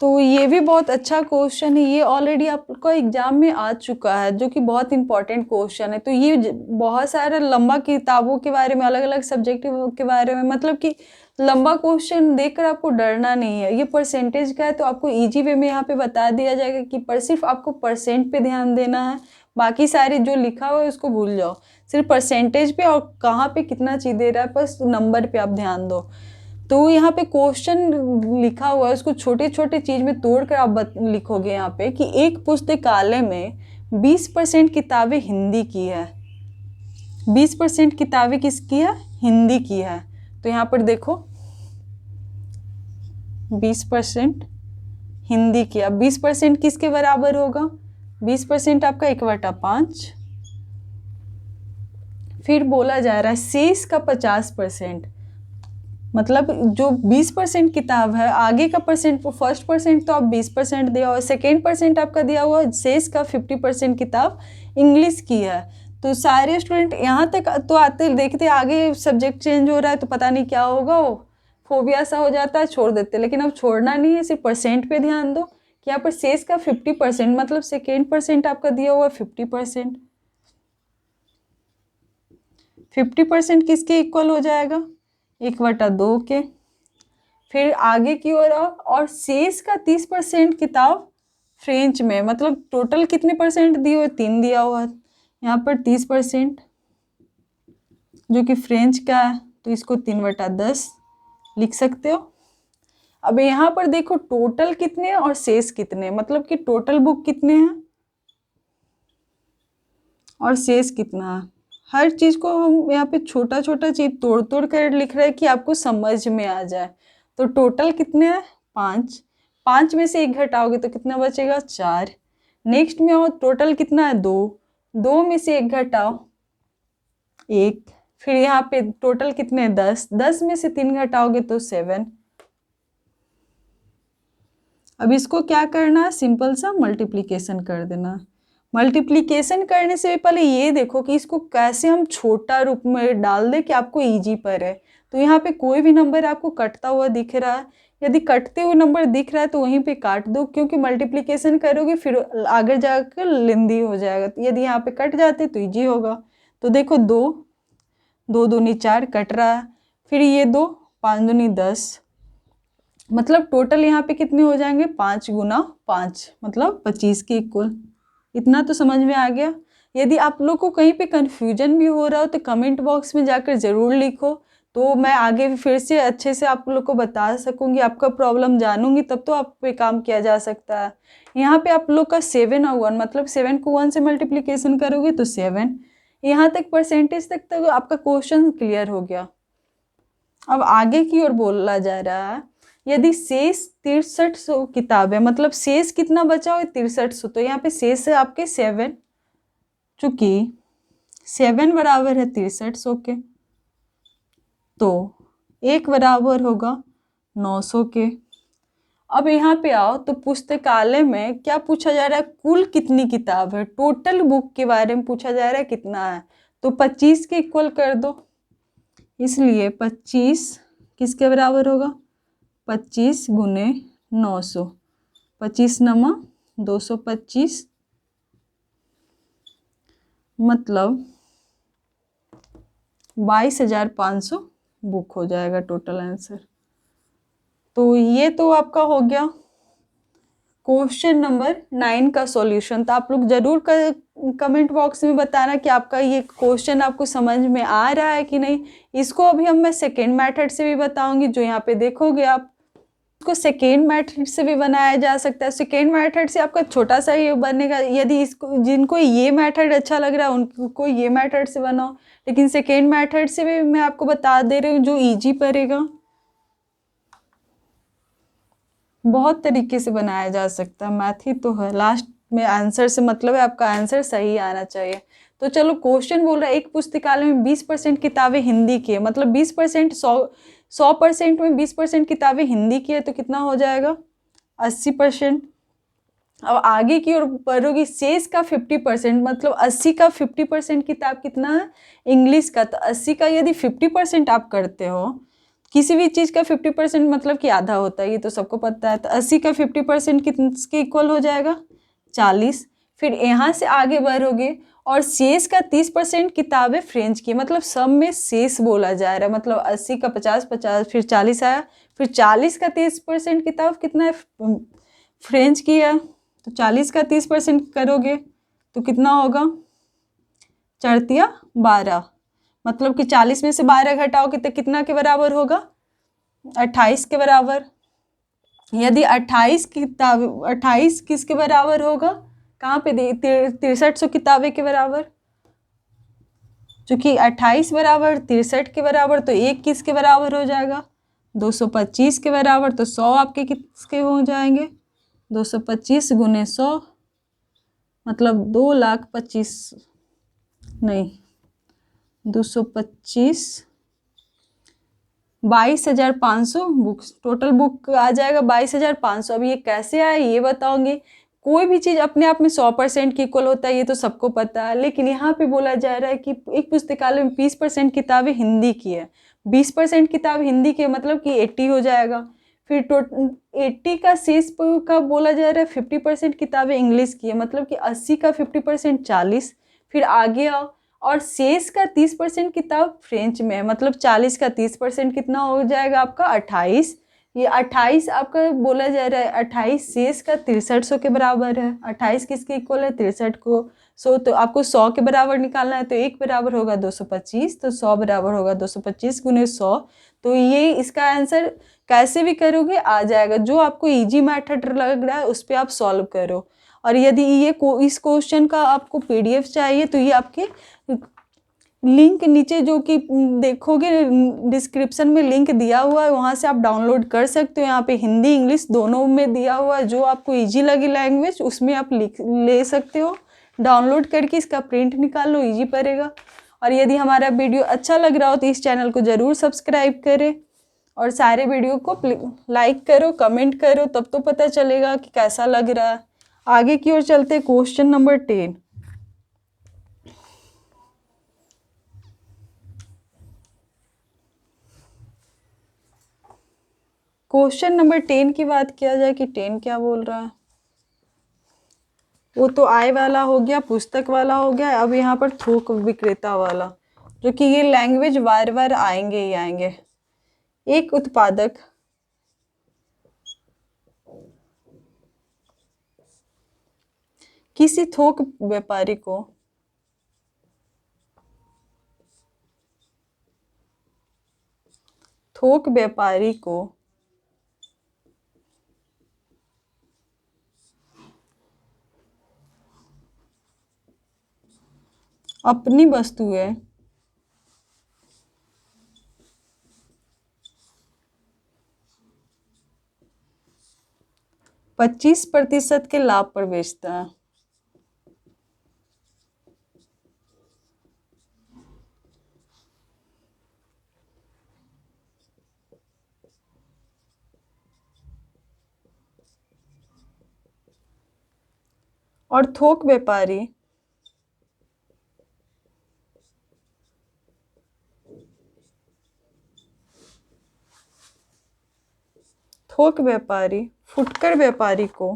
तो ये भी बहुत अच्छा क्वेश्चन है, ये ऑलरेडी आपको एग्जाम में आ चुका है, जो कि बहुत इंपॉर्टेंट क्वेश्चन है। तो ये बहुत सारा लंबा किताबों के बारे में, अलग अलग सब्जेक्ट के बारे में, मतलब कि लंबा क्वेश्चन देखकर आपको डरना नहीं है। ये परसेंटेज का है तो आपको इजी वे में यहाँ पे बता दिया जाएगा कि सिर्फ आपको परसेंट पे ध्यान देना है, बाकी सारे जो लिखा हुआ है उसको भूल जाओ। सिर्फ परसेंटेज पे और कहाँ पे कितना चीज़ दे रहा है, बस नंबर पे आप ध्यान दो। तो यहाँ पे क्वेश्चन लिखा हुआ है, उसको छोटे छोटे चीज में तोड़कर आप लिखोगे यहाँ पे कि एक पुस्तकालय में 20% किताबें हिंदी की है। 20% किताबें किसकी है? हिंदी की है। तो यहाँ पर देखो 20% हिंदी की। अब 20% किसके बराबर होगा? 20% आपका 1/5। फिर बोला जा रहा है शेष का 50%, मतलब जो 20% किताब है, आगे का परसेंट, फर्स्ट परसेंट तो आप 20% दिया हुआ, सेकेंड परसेंट आपका दिया हुआ, शेष का 50% किताब इंग्लिश की है। तो सारे स्टूडेंट यहाँ तक तो आते देखते, आगे सब्जेक्ट चेंज हो रहा है तो पता नहीं क्या होगा, वो फोबिया सा हो जाता है, छोड़ देते। लेकिन अब छोड़ना नहीं है, सिर्फ परसेंट पे ध्यान दो कि यहाँ पर शेष का 50%, मतलब सेकेंड परसेंट आपका दिया हुआ 50%। 50% किसके इक्वल हो जाएगा? 1/2 के। फिर आगे की ओर आओ, और शेष का 30% किताब फ्रेंच में, मतलब टोटल कितने परसेंट दिए हुए? 3 दिया हुआ है। यहाँ पर 30% जो कि फ्रेंच का है, तो इसको 3/10 लिख सकते हो। अब यहाँ पर देखो टोटल कितने और शेष कितने, मतलब कि टोटल बुक कितने हैं और शेष कितना है। हर चीज को हम यहाँ पे छोटा छोटा चीज तोड़ तोड़ कर लिख रहे हैं कि आपको समझ में आ जाए। तो टोटल कितने हैं? 5। 5 में से 1 घटाओगे तो कितना बचेगा? 4। नेक्स्ट में आओ, टोटल कितना है? 2। 2 में से 1 घटाओ, 1। फिर यहाँ पे टोटल कितने? 10। 10 में से 3 घटाओगे तो 7। अब इसको क्या करना है? सिंपल सा मल्टीप्लीकेशन कर देना। मल्टीप्लिकेशन करने से पहले ये देखो कि इसको कैसे हम छोटा रूप में डाल दें कि आपको इजी पड़े। तो यहाँ पे कोई भी नंबर आपको कटता हुआ दिख रहा है, यदि कटते हुए नंबर दिख रहा है तो वहीं पे काट दो, क्योंकि मल्टीप्लिकेशन करोगे फिर आगे जाकर लेंदी हो जाएगा। तो यदि यहाँ पे कट जाते तो इजी होगा। तो देखो 2, 2 दूनी 4 कट रहा है, फिर ये 2, 5 दूनी 10, मतलब टोटल यहाँ पे कितने हो जाएंगे? 5 गुना 5, मतलब 25 के इक्वल। इतना तो समझ में आ गया। यदि आप लोग को कहीं पे कंफ्यूजन भी हो रहा हो तो कमेंट बॉक्स में जाकर ज़रूर लिखो, तो मैं आगे भी फिर से अच्छे से आप लोग को बता सकूंगी, आपका प्रॉब्लम जानूंगी, तब तो आप पे काम किया जा सकता है। यहाँ पे आप लोग का 7 और 1, मतलब 7 को 1 से मल्टीप्लीकेशन करोगे तो 7। यहाँ तक परसेंटेज तक तो आपका क्वेश्चन क्लियर हो गया। अब आगे की ओर बोला जा रहा है, यदि शेष 6300 किताब है, मतलब शेष कितना बचा हो? 6300। तो यहाँ पे शेष है आपके 7, चूंकि 7 बराबर है 6300 के, तो 1 बराबर होगा 900 के। अब यहाँ पे आओ तो पुस्तकालय में क्या पूछा जा रहा है? कुल कितनी किताब है, टोटल बुक के बारे में पूछा जा रहा है, कितना है। तो 25 के इक्वल कर दो, इसलिए 25 किसके बराबर होगा? 25 गुने 900, 25 नमा 225, मतलब 22,500 बुक हो जाएगा टोटल आंसर। तो ये तो आपका हो गया क्वेश्चन नंबर 9 का सॉल्यूशन। तो आप लोग जरूर कमेंट बॉक्स में बताना कि आपका ये क्वेश्चन आपको समझ में आ रहा है कि नहीं। इसको अभी हम मैं सेकेंड मेथड से भी बताऊंगी, जो यहाँ पे देखोगे आप, इसको सेकेंड मेथड से भी बनाया जा सकता है। सेकेंड मेथड से आपका छोटा सा ये बनेगा। यदि इसको जिनको ये मेथड अच्छा लग रहा है उनको ये मेथड से बनाओ, लेकिन सेकेंड मेथड से भी मैं आपको बता दे रही हूँ जो इजी पड़ेगा। बहुत तरीके से बनाया जा सकता है, मैथ ही तो है। लास्ट में आंसर से मतलब है, आपका आंसर सही आना चाहिए। तो चलो, क्वेश्चन बोल रहा है एक पुस्तकालय में 20% किताबें हिंदी की है, मतलब 20%, 100% में 20% किताबें हिंदी की है, तो कितना हो जाएगा 80%। अब आगे की ओर बढ़ोगी, शेष का 50%, मतलब 80 का 50% किताब कितना है इंग्लिश का। तो 80 का यदि 50% आप करते हो, किसी भी चीज़ का 50% मतलब कि आधा होता है, ये तो सबको पता है। तो 80 का 50% किसके इक्वल हो जाएगा 40। फिर यहाँ से आगे बढ़ोगे और शेष का 30% किताबें फ्रेंच की, मतलब सब में शेष बोला जा रहा है, मतलब 80 का 50, 50 फिर 40 आया, फिर 40 का 30% किताब कितना है फ्रेंच की है। तो 40 का 30% करोगे तो कितना होगा 4×3 = 12, मतलब कि 40 में से 12 घटाओगे तो कितना के बराबर होगा 28 के बराबर। यदि 28 किताब 28 किसके बराबर होगा, कहाँ पे 6300 किताबें के बराबर। चूंकि 28 बराबर 63 के बराबर, तो एक किसके बराबर हो जाएगा 225 के बराबर। तो 100 आपके किसके हो जाएंगे 225 गुने 100, मतलब 2,25,000 नहीं 225 22,500 बुक्स, टोटल बुक आ जाएगा 22,500। अब ये कैसे आए ये बताओगे। कोई भी चीज़ अपने आप में 100% की इक्वल होता है, ये तो सबको पता है, लेकिन यहाँ पे बोला जा रहा है कि एक पुस्तकालय में 20% किताबें हिंदी की है। 20% किताब हिंदी की है, मतलब कि 80 हो जाएगा। फिर 80 का शेष का बोला जा रहा है 50% किताबें इंग्लिश की है, मतलब कि 80 का 50% 40। फिर आगे आओ और शेष का 30% किताब फ्रेंच में है, मतलब 40 का 30% कितना हो जाएगा आपका 28। ये 28 आपका बोला जा रहा है 28 शेष का 6300 के बराबर है। 28 किसके इक्वल है 63 को। तो आपको 100 के बराबर निकालना है, तो 1 बराबर होगा 225, तो 100 बराबर होगा 225 गुने 100। तो ये इसका आंसर कैसे भी करोगे आ जाएगा। जो आपको इजी मेथड लग रहा है उस पर आप सॉल्व करो। और यदि इस क्वेश्चन का आपको पीडीएफ चाहिए तो ये आपके लिंक नीचे जो कि देखोगे डिस्क्रिप्शन में लिंक दिया हुआ है, वहाँ से आप डाउनलोड कर सकते हो। यहाँ पे हिंदी इंग्लिश दोनों में दिया हुआ है, जो आपको इजी लगे लैंग्वेज उसमें आप ले सकते हो। डाउनलोड करके इसका प्रिंट निकाल लो, इजी पड़ेगा। और यदि हमारा वीडियो अच्छा लग रहा हो तो इस चैनल को ज़रूर सब्सक्राइब करें और सारे वीडियो को लाइक करो, कमेंट करो, तब तो पता चलेगा कि कैसा लग रहा है। आगे की ओर चलते क्वेश्चन नंबर 10। क्वेश्चन नंबर 10 की बात किया जाए कि 10 क्या बोल रहा है। वो तो आय वाला हो गया, पुस्तक वाला हो गया। अब यहाँ पर थोक विक्रेता वाला, जो कि ये लैंग्वेज बार बार आएंगे ही आएंगे। एक उत्पादक किसी थोक व्यापारी को अपनी वस्तुएं 25% के लाभ पर बेचता है। और थोक व्यापारी फुटकर व्यापारी को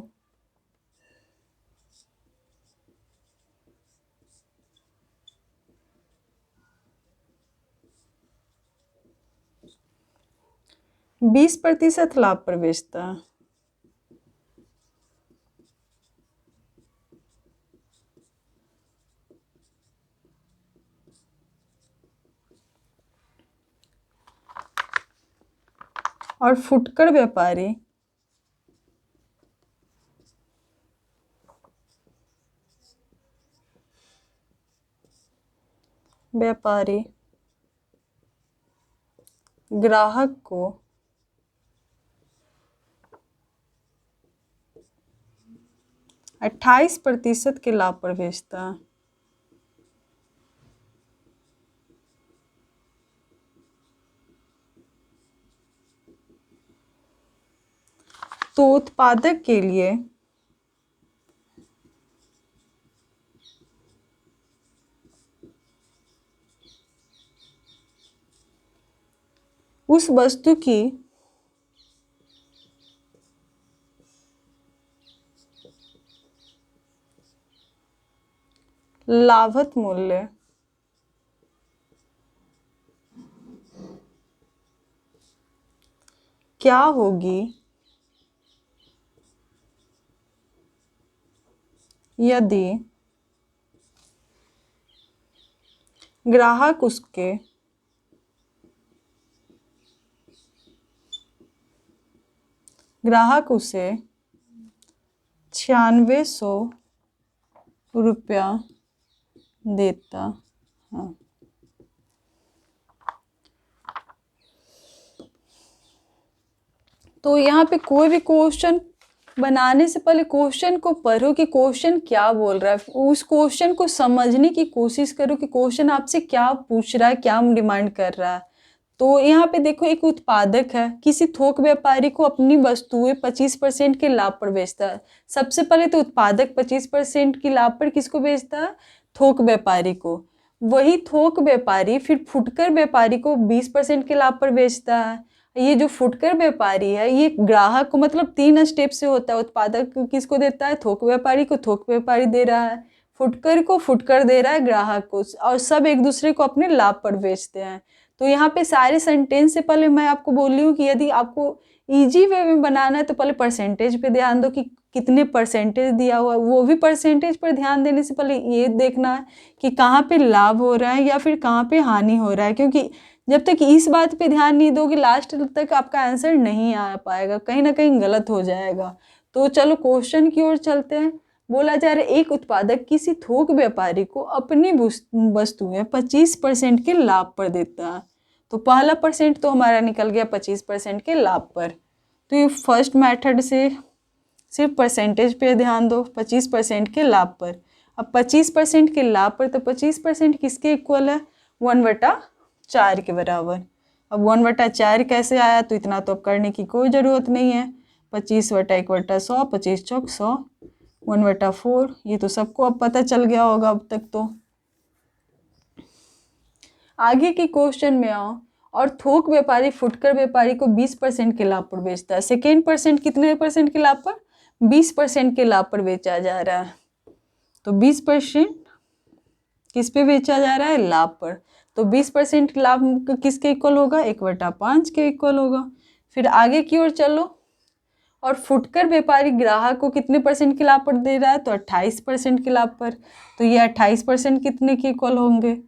%20 लाभ पर बेचता है। और फुटकर व्यापारी ग्राहक को 28% के लाभ पर बेचता है। तो उत्पादक के लिए उस वस्तु की लाभत मूल्य क्या होगी यदि ग्राहक उसे 9600 रुपया देता है। तो यहाँ पे कोई भी क्वेश्चन बनाने से पहले क्वेश्चन को पढ़ो कि क्वेश्चन क्या बोल रहा है, उस क्वेश्चन को समझने की कोशिश करो कि क्वेश्चन आपसे क्या पूछ रहा है, क्या डिमांड कर रहा है। तो यहाँ पे देखो, एक उत्पादक है, किसी थोक व्यापारी को अपनी वस्तुएं 25% के लाभ पर बेचता है। सबसे पहले तो उत्पादक 25% की लाभ पर किसको बेचता है? थोक व्यापारी को। वही थोक व्यापारी फिर फुटकर व्यापारी को 20% के लाभ पर बेचता है। ये जो फुटकर व्यापारी है, ये ग्राहक को, मतलब 3 स्टेप से होता है। उत्पादक किसको देता है? थोक व्यापारी को। थोक व्यापारी दे रहा है फुटकर को, फुटकर दे रहा है ग्राहक को, और सब एक दूसरे को अपने लाभ पर बेचते हैं। तो यहाँ पे सारे सेंटेंस से पहले मैं आपको बोल रही हूँ कि यदि आपको इजी वे में बनाना है तो पहले परसेंटेज पे ध्यान दो कि कितने परसेंटेज दिया हुआ है। वो भी परसेंटेज पर ध्यान देने से पहले ये देखना है कि कहाँ पे लाभ हो रहा है या फिर कहाँ पे हानि हो रहा है, क्योंकि जब तक इस बात पे ध्यान नहीं दोगे लास्ट तक आपका आंसर नहीं आ पाएगा, कहीं ना कहीं गलत हो जाएगा। तो चलो क्वेश्चन की ओर चलते हैं। बोला जा रहा है एक उत्पादक किसी थोक व्यापारी को अपनी वस्तुएं 25% के लाभ पर देता है। तो पहला परसेंट तो हमारा निकल गया 25% के लाभ पर। तो ये फर्स्ट मेथड से सिर्फ परसेंटेज पे ध्यान दो, 25% के लाभ पर। अब 25% के लाभ पर, तो 25% किसके इक्वल है? 1/4 के बराबर। अब 1/4 कैसे आया? तो इतना तो अब करने की कोई ज़रूरत नहीं है। 25/1/100, 25 चौक 100, 1/4। ये तो सबको अब पता चल गया होगा अब तक। तो आगे के क्वेश्चन में आओ। और थोक व्यापारी फुटकर व्यापारी को 20% के लाभ पर बेचता है। सेकेंड परसेंट कितने परसेंट के लाभ पर? 20% के लाभ पर बेचा जा रहा है। तो 20% किस पे बेचा जा रहा है? लाभ पर। तो 20% लाभ किसके इक्वल होगा? 1/5 के इक्वल होगा। फिर आगे की ओर चलो। और फुटकर व्यापारी ग्राहक को कितने परसेंट के लाभ पर दे रहा है? तो 28% के लाभ पर। तो ये 28% कितने के इक्वल होंगे?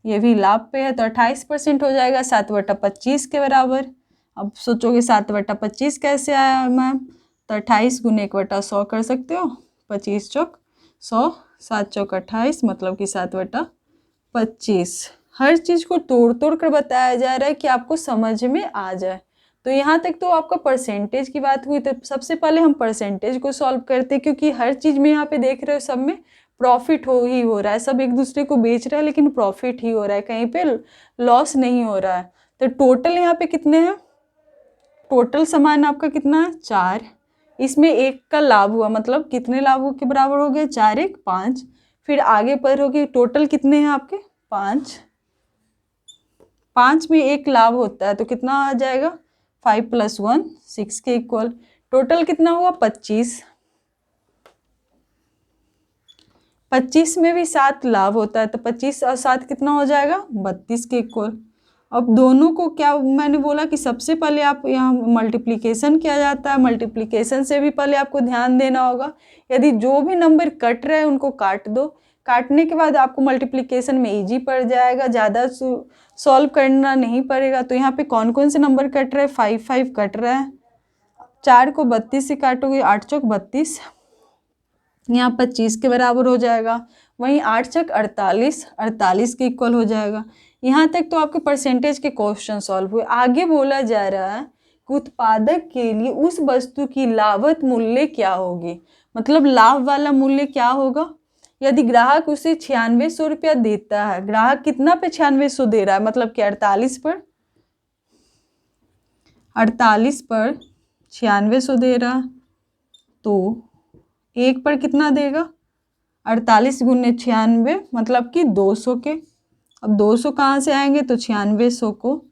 ये भी लाभ पे है, तो 28% हो जाएगा 7/25 के बराबर। अब सोचोगे 7/25 कैसे आया मैम? तो 28 × 1/100 कर सकते हो। 25 चौक 100, 7 चौक 28, मतलब कि 7/25। हर चीज़ को तोड़ तोड़ कर बताया जा रहा है कि आपको समझ में आ जाए। तो यहाँ तक तो आपका परसेंटेज की बात हुई। तो सबसे पहले हम परसेंटेज को सॉल्व करते, क्योंकि हर चीज़ में यहाँ पे देख रहे हो सब में प्रॉफिट हो रहा है। सब एक दूसरे को बेच रहा है लेकिन प्रॉफिट ही हो रहा है, कहीं पे लॉस नहीं हो रहा है। तो टोटल यहाँ पे कितने हैं? टोटल सामान आपका कितना है? 4। इसमें 1 का लाभ हुआ, मतलब कितने लाभों के बराबर हो गए? 4 1 5। फिर आगे पढ़ोगे टोटल कितने हैं आपके? 5। 5 में 1 लाभ होता है तो कितना आ जाएगा? 5 + 1 6 के इक्वल। टोटल कितना हुआ? 25। 25 में भी 7 लाभ होता है, तो 25 और 7 कितना हो जाएगा? 32 के इक्वल। अब दोनों को क्या मैंने बोला कि सबसे पहले आप यहाँ मल्टीप्लिकेशन किया जाता है, मल्टीप्लिकेशन से भी पहले आपको ध्यान देना होगा। यदि जो भी नंबर कट रहे हैं उनको काट दो, काटने के बाद आपको मल्टीप्लिकेशन में इजी पड़ जाएगा, ज़्यादा सॉल्व करना नहीं पड़ेगा। तो यहाँ पे कौन कौन से नंबर कट रहे हैं, 5 5 कट रहा है, 4 को 32 से काटोगे, 8 चौक 32, यहाँ 25 के बराबर हो जाएगा। वहीं 8 चौक 48, 48 के इक्वल हो जाएगा। यहाँ तक तो आपके परसेंटेज के क्वेश्चन सॉल्व हुए। आगे बोला जा रहा है कि उत्पादक के लिए उस वस्तु की लागत मूल्य क्या होगी, मतलब लाभ वाला मूल्य क्या होगा। यदि ग्राहक उसे 9600 रुपया देता है, ग्राहक कितना पे 9600 दे रहा है, मतलब कि 48 पर 9600 दे रहा, तो 1 पर कितना देगा, 48 गुने 96 मतलब कि 200 के। अब 200 कहाँ से आएंगे, तो 9600 को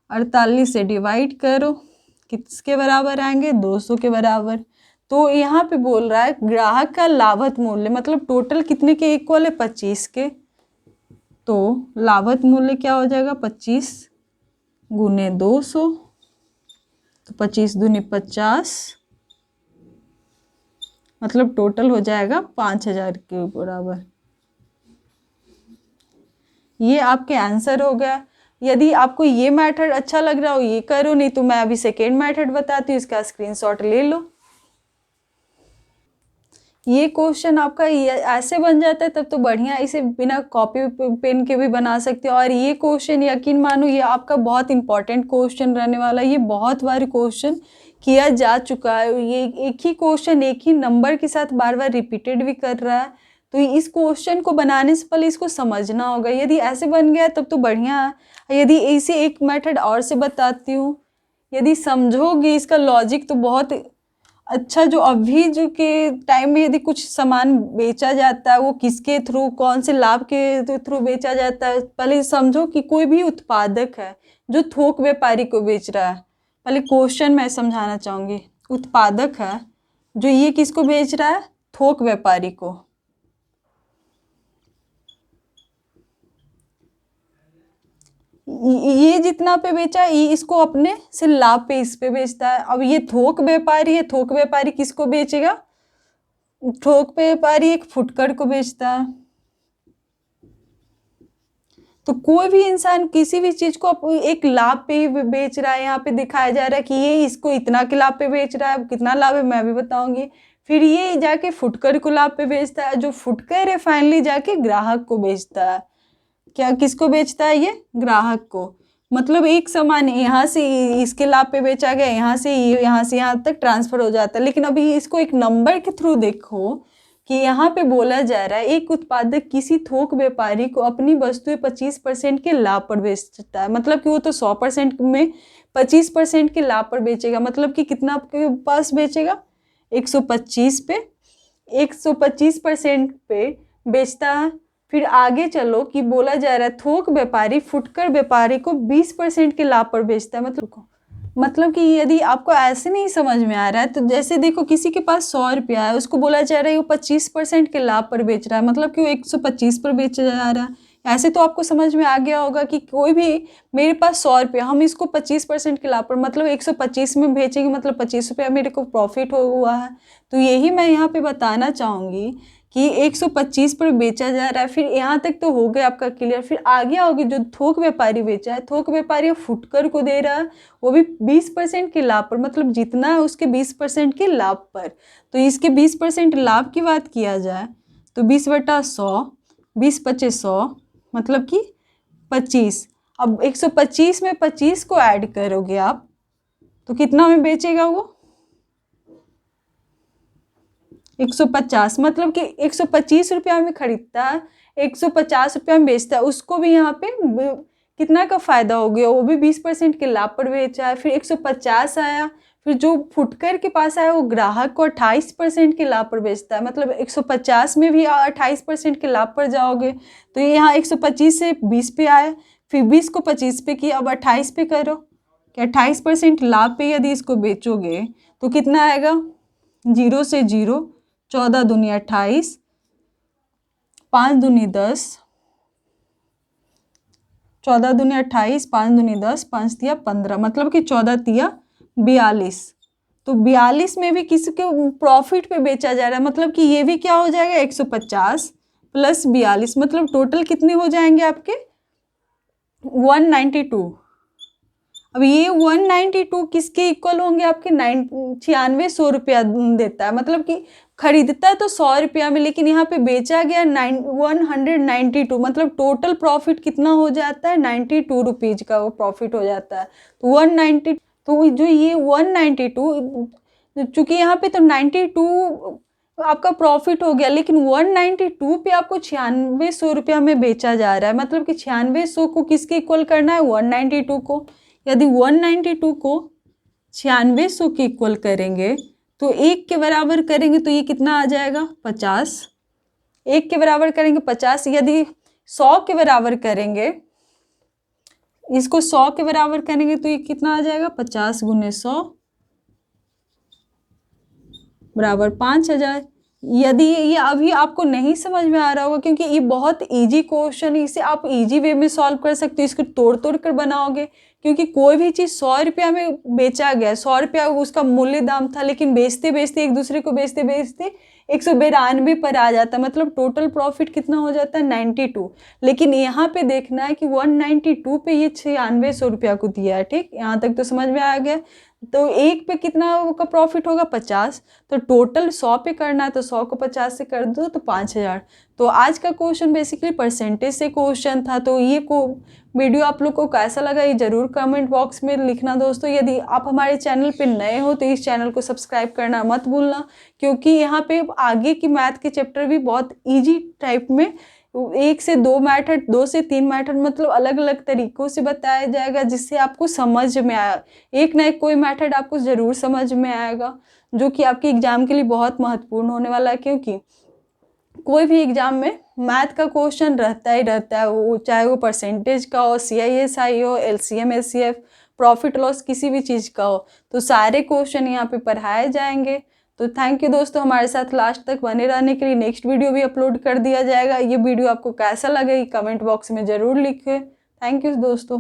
48 से डिवाइड करो, किसके बराबर आएंगे, 200 के बराबर। तो यहाँ पे बोल रहा है ग्राहक का लागत मूल्य, मतलब टोटल कितने के इक्वल है, 25 के। तो लागत मूल्य क्या हो जाएगा, 25 गुने 200, तो 25 दूनी 50, मतलब टोटल हो जाएगा 5000 के बराबर। ये आपके आंसर हो गया। यदि आपको ये मेथड अच्छा लग रहा हो ये करो, नहीं तो मैं अभी सेकेंड मेथड बताती हूँ, इसका स्क्रीनशॉट ले लो। ये क्वेश्चन आपका ये ऐसे बन जाता है तब तो बढ़िया, इसे बिना कॉपी पेन के भी बना सकते हो। और ये क्वेश्चन यकीन मानो ये आपका बहुत इंपॉर्टेंट क्वेश्चन रहने वाला है। ये बहुत बार क्वेश्चन किया जा चुका है, ये एक ही क्वेश्चन एक ही नंबर के साथ बार बार रिपीटेड भी कर रहा है। तो इस क्वेश्चन को बनाने से पहले इसको समझना होगा। यदि ऐसे बन गया तब तो बढ़िया है। यदि इसे एक मेथड और से बताती हूँ, यदि समझोगे इसका लॉजिक तो बहुत अच्छा। जो अभी जो के टाइम में यदि कुछ सामान बेचा जाता है वो किसके थ्रू, कौन से लाभ के थ्रू बेचा जाता है, पहले समझो कि कोई भी उत्पादक है जो थोक व्यापारी को बेच रहा है। पहले क्वेश्चन मैं समझाना चाहूँगी। उत्पादक है जो ये किसको बेच रहा है, थोक व्यापारी को। ये जितना पे बेचा ये इसको अपने से लाभ पे इस पे बेचता है। अब ये थोक व्यापारी है, थोक व्यापारी किसको बेचेगा, थोक व्यापारी एक फुटकर को बेचता है। तो कोई भी इंसान किसी भी चीज को एक लाभ पे ही बेच रहा है। यहाँ पे दिखाया जा रहा है कि ये इसको इतना के लाभ पे बेच रहा है। कितना लाभ है मैं भी बताऊंगी। फिर ये जाके फुटकर को लाभ पे बेचता है, जो फुटकर है फाइनली जाके ग्राहक को बेचता है। क्या किसको बेचता है, ये ग्राहक को। मतलब एक सामान यहाँ से इसके लाभ पे बेचा गया, यहाँ से यहाँ तक ट्रांसफर हो जाता है। लेकिन अभी इसको एक नंबर के थ्रू देखो कि यहाँ पे बोला जा रहा है एक उत्पादक किसी थोक व्यापारी को अपनी वस्तुएं 25% के लाभ पर बेचता है। मतलब कि वो तो 100% में 25% के लाभ पर बेचेगा। मतलब कि कितना आपके पास बेचेगा, 125 पे 125% पे बेचता है। फिर आगे चलो कि बोला जा रहा है थोक व्यापारी फुटकर व्यापारी को 20% के लाभ पर बेचता है। मतलब कि यदि आपको ऐसे नहीं समझ में आ रहा है तो जैसे देखो किसी के पास 100 रुपया है, उसको बोला जा रहा है वो 25% के लाभ पर बेच रहा है, मतलब कि वो 125 पर बेचा जा रहा है। ऐसे तो आपको समझ में आ गया होगा कि कोई भी मेरे पास 100 रुपया, हम इसको 25% के लाभ पर मतलब 125 में बेचेंगे, मतलब 25 रुपया मेरे को प्रॉफिट हुआ है। तो यही मैं यहाँ पे बताना चाहूँगी कि 125 पर बेचा जा रहा है। फिर यहाँ तक तो हो गया आपका क्लियर। फिर आगे आओगे जो थोक व्यापारी बेचा है, थोक व्यापारी फुटकर को दे रहा है, वो भी 20% के लाभ पर, मतलब जितना है उसके 20% के लाभ पर। तो इसके 20% लाभ की बात किया जाए तो 20/100, 20/25 मतलब कि 25। अब 125 में 25 को ऐड करोगे आप तो कितना में बेचेगा वो, 150। मतलब कि 125 रुपया में खरीदता है, 150 रुपया में बेचता है। उसको भी यहाँ पे कितना का फायदा हो गया, वो भी 20% के लाभ पर बेचा है। फिर 150 आया, फिर जो फुटकर के पास आया वो ग्राहक को 28% के लाभ पर बेचता है। मतलब 150 में भी 28% के लाभ पर जाओगे तो ये यहाँ 125 से 20 पे आया, फिर 20 को 25 पे किया, अब 28 पे करो कि 28% लाभ पे यदि इसको बेचोगे तो कितना आएगा, 0 से 0, 14 दूनी 28, 5 दूनी 10, 14 दूनी 28, 5 दूनी 10, 5 तिया 15, मतलब कि 14 तिया 42। तो 42 में भी किसी के प्रॉफिट पे बेचा जा रहा है, मतलब कि ये भी क्या हो जाएगा 150 प्लस 42, मतलब टोटल कितने हो जाएंगे आपके 192। अब ये 192 किसके इक्वल होंगे आपके 9600 रुपया देता है, मतलब कि खरीदता है तो 100 रुपया में, लेकिन यहाँ पे बेचा गया 192, मतलब टोटल प्रॉफिट कितना हो जाता है 92 रुपीज का वो प्रॉफिट हो जाता है। तो 190, तो जो ये 192, चूंकि यहाँ पे तो 92 आपका प्रॉफिट हो गया, लेकिन 192 पे आपको 9600 रुपया में बेचा जा रहा है, मतलब कि 9600 को किसके इक्वल करना है 192 को। यदि 192 को 9600 के इक्वल करेंगे तो 1 के बराबर करेंगे तो ये कितना आ जाएगा 50। 1 के बराबर करेंगे 50, यदि 100 के बराबर करेंगे, इसको 100 के बराबर करेंगे तो ये कितना आ जाएगा 50 गुने 100 बराबर 5000। यदि ये अभी आपको नहीं समझ में आ रहा होगा, क्योंकि ये बहुत इजी क्वेश्चन है, इसे आप इजी वे में सॉल्व कर सकते हो, इसको तोड़ तोड़ कर बनाओगे, क्योंकि कोई भी चीज़ 100 रुपया में बेचा गया, 100 रुपया उसका मूल्य दाम था, लेकिन बेचते बेचते एक दूसरे को बेचते बेचते 192 पर आ जाता, मतलब टोटल प्रॉफिट कितना हो जाता है 92। लेकिन यहाँ पे देखना है कि 192 पे ये 9600 रुपया को दिया है। ठीक, यहाँ तक तो समझ में आ गया। तो 1 पे कितना का प्रॉफिट होगा 50, तो टोटल 100 पे करना है तो 100 को 50 से कर दो तो 5000। तो आज का क्वेश्चन बेसिकली परसेंटेज से क्वेश्चन था। तो ये वीडियो आप लोग को कैसा लगा ये ज़रूर कमेंट बॉक्स में लिखना दोस्तों। यदि आप हमारे चैनल पे नए हो तो इस चैनल को सब्सक्राइब करना मत भूलना, क्योंकि यहाँ पे आगे की मैथ के चैप्टर भी बहुत ईजी टाइप में 1 से 2 मैथड, 2 से 3 मैथड, मतलब अलग अलग तरीक़ों से बताया जाएगा, जिससे आपको समझ में आया। एक ना एक कोई मैथड आपको ज़रूर समझ में आएगा, जो कि आपके एग्ज़ाम के लिए बहुत महत्वपूर्ण होने वाला है, क्योंकि कोई भी एग्ज़ाम में मैथ का क्वेश्चन रहता ही रहता है, वो चाहे वो परसेंटेज का हो, CISI हो, LCM SCF, प्रॉफिट लॉस, किसी भी चीज़ का हो, तो सारे क्वेश्चन यहाँ पे पढ़ाए जाएंगे। तो थैंक यू दोस्तों हमारे साथ लास्ट तक बने रहने के लिए। नेक्स्ट वीडियो भी अपलोड कर दिया जाएगा। ये वीडियो आपको कैसा लगा ये कमेंट बॉक्स में ज़रूर लिखें। थैंक यू दोस्तों।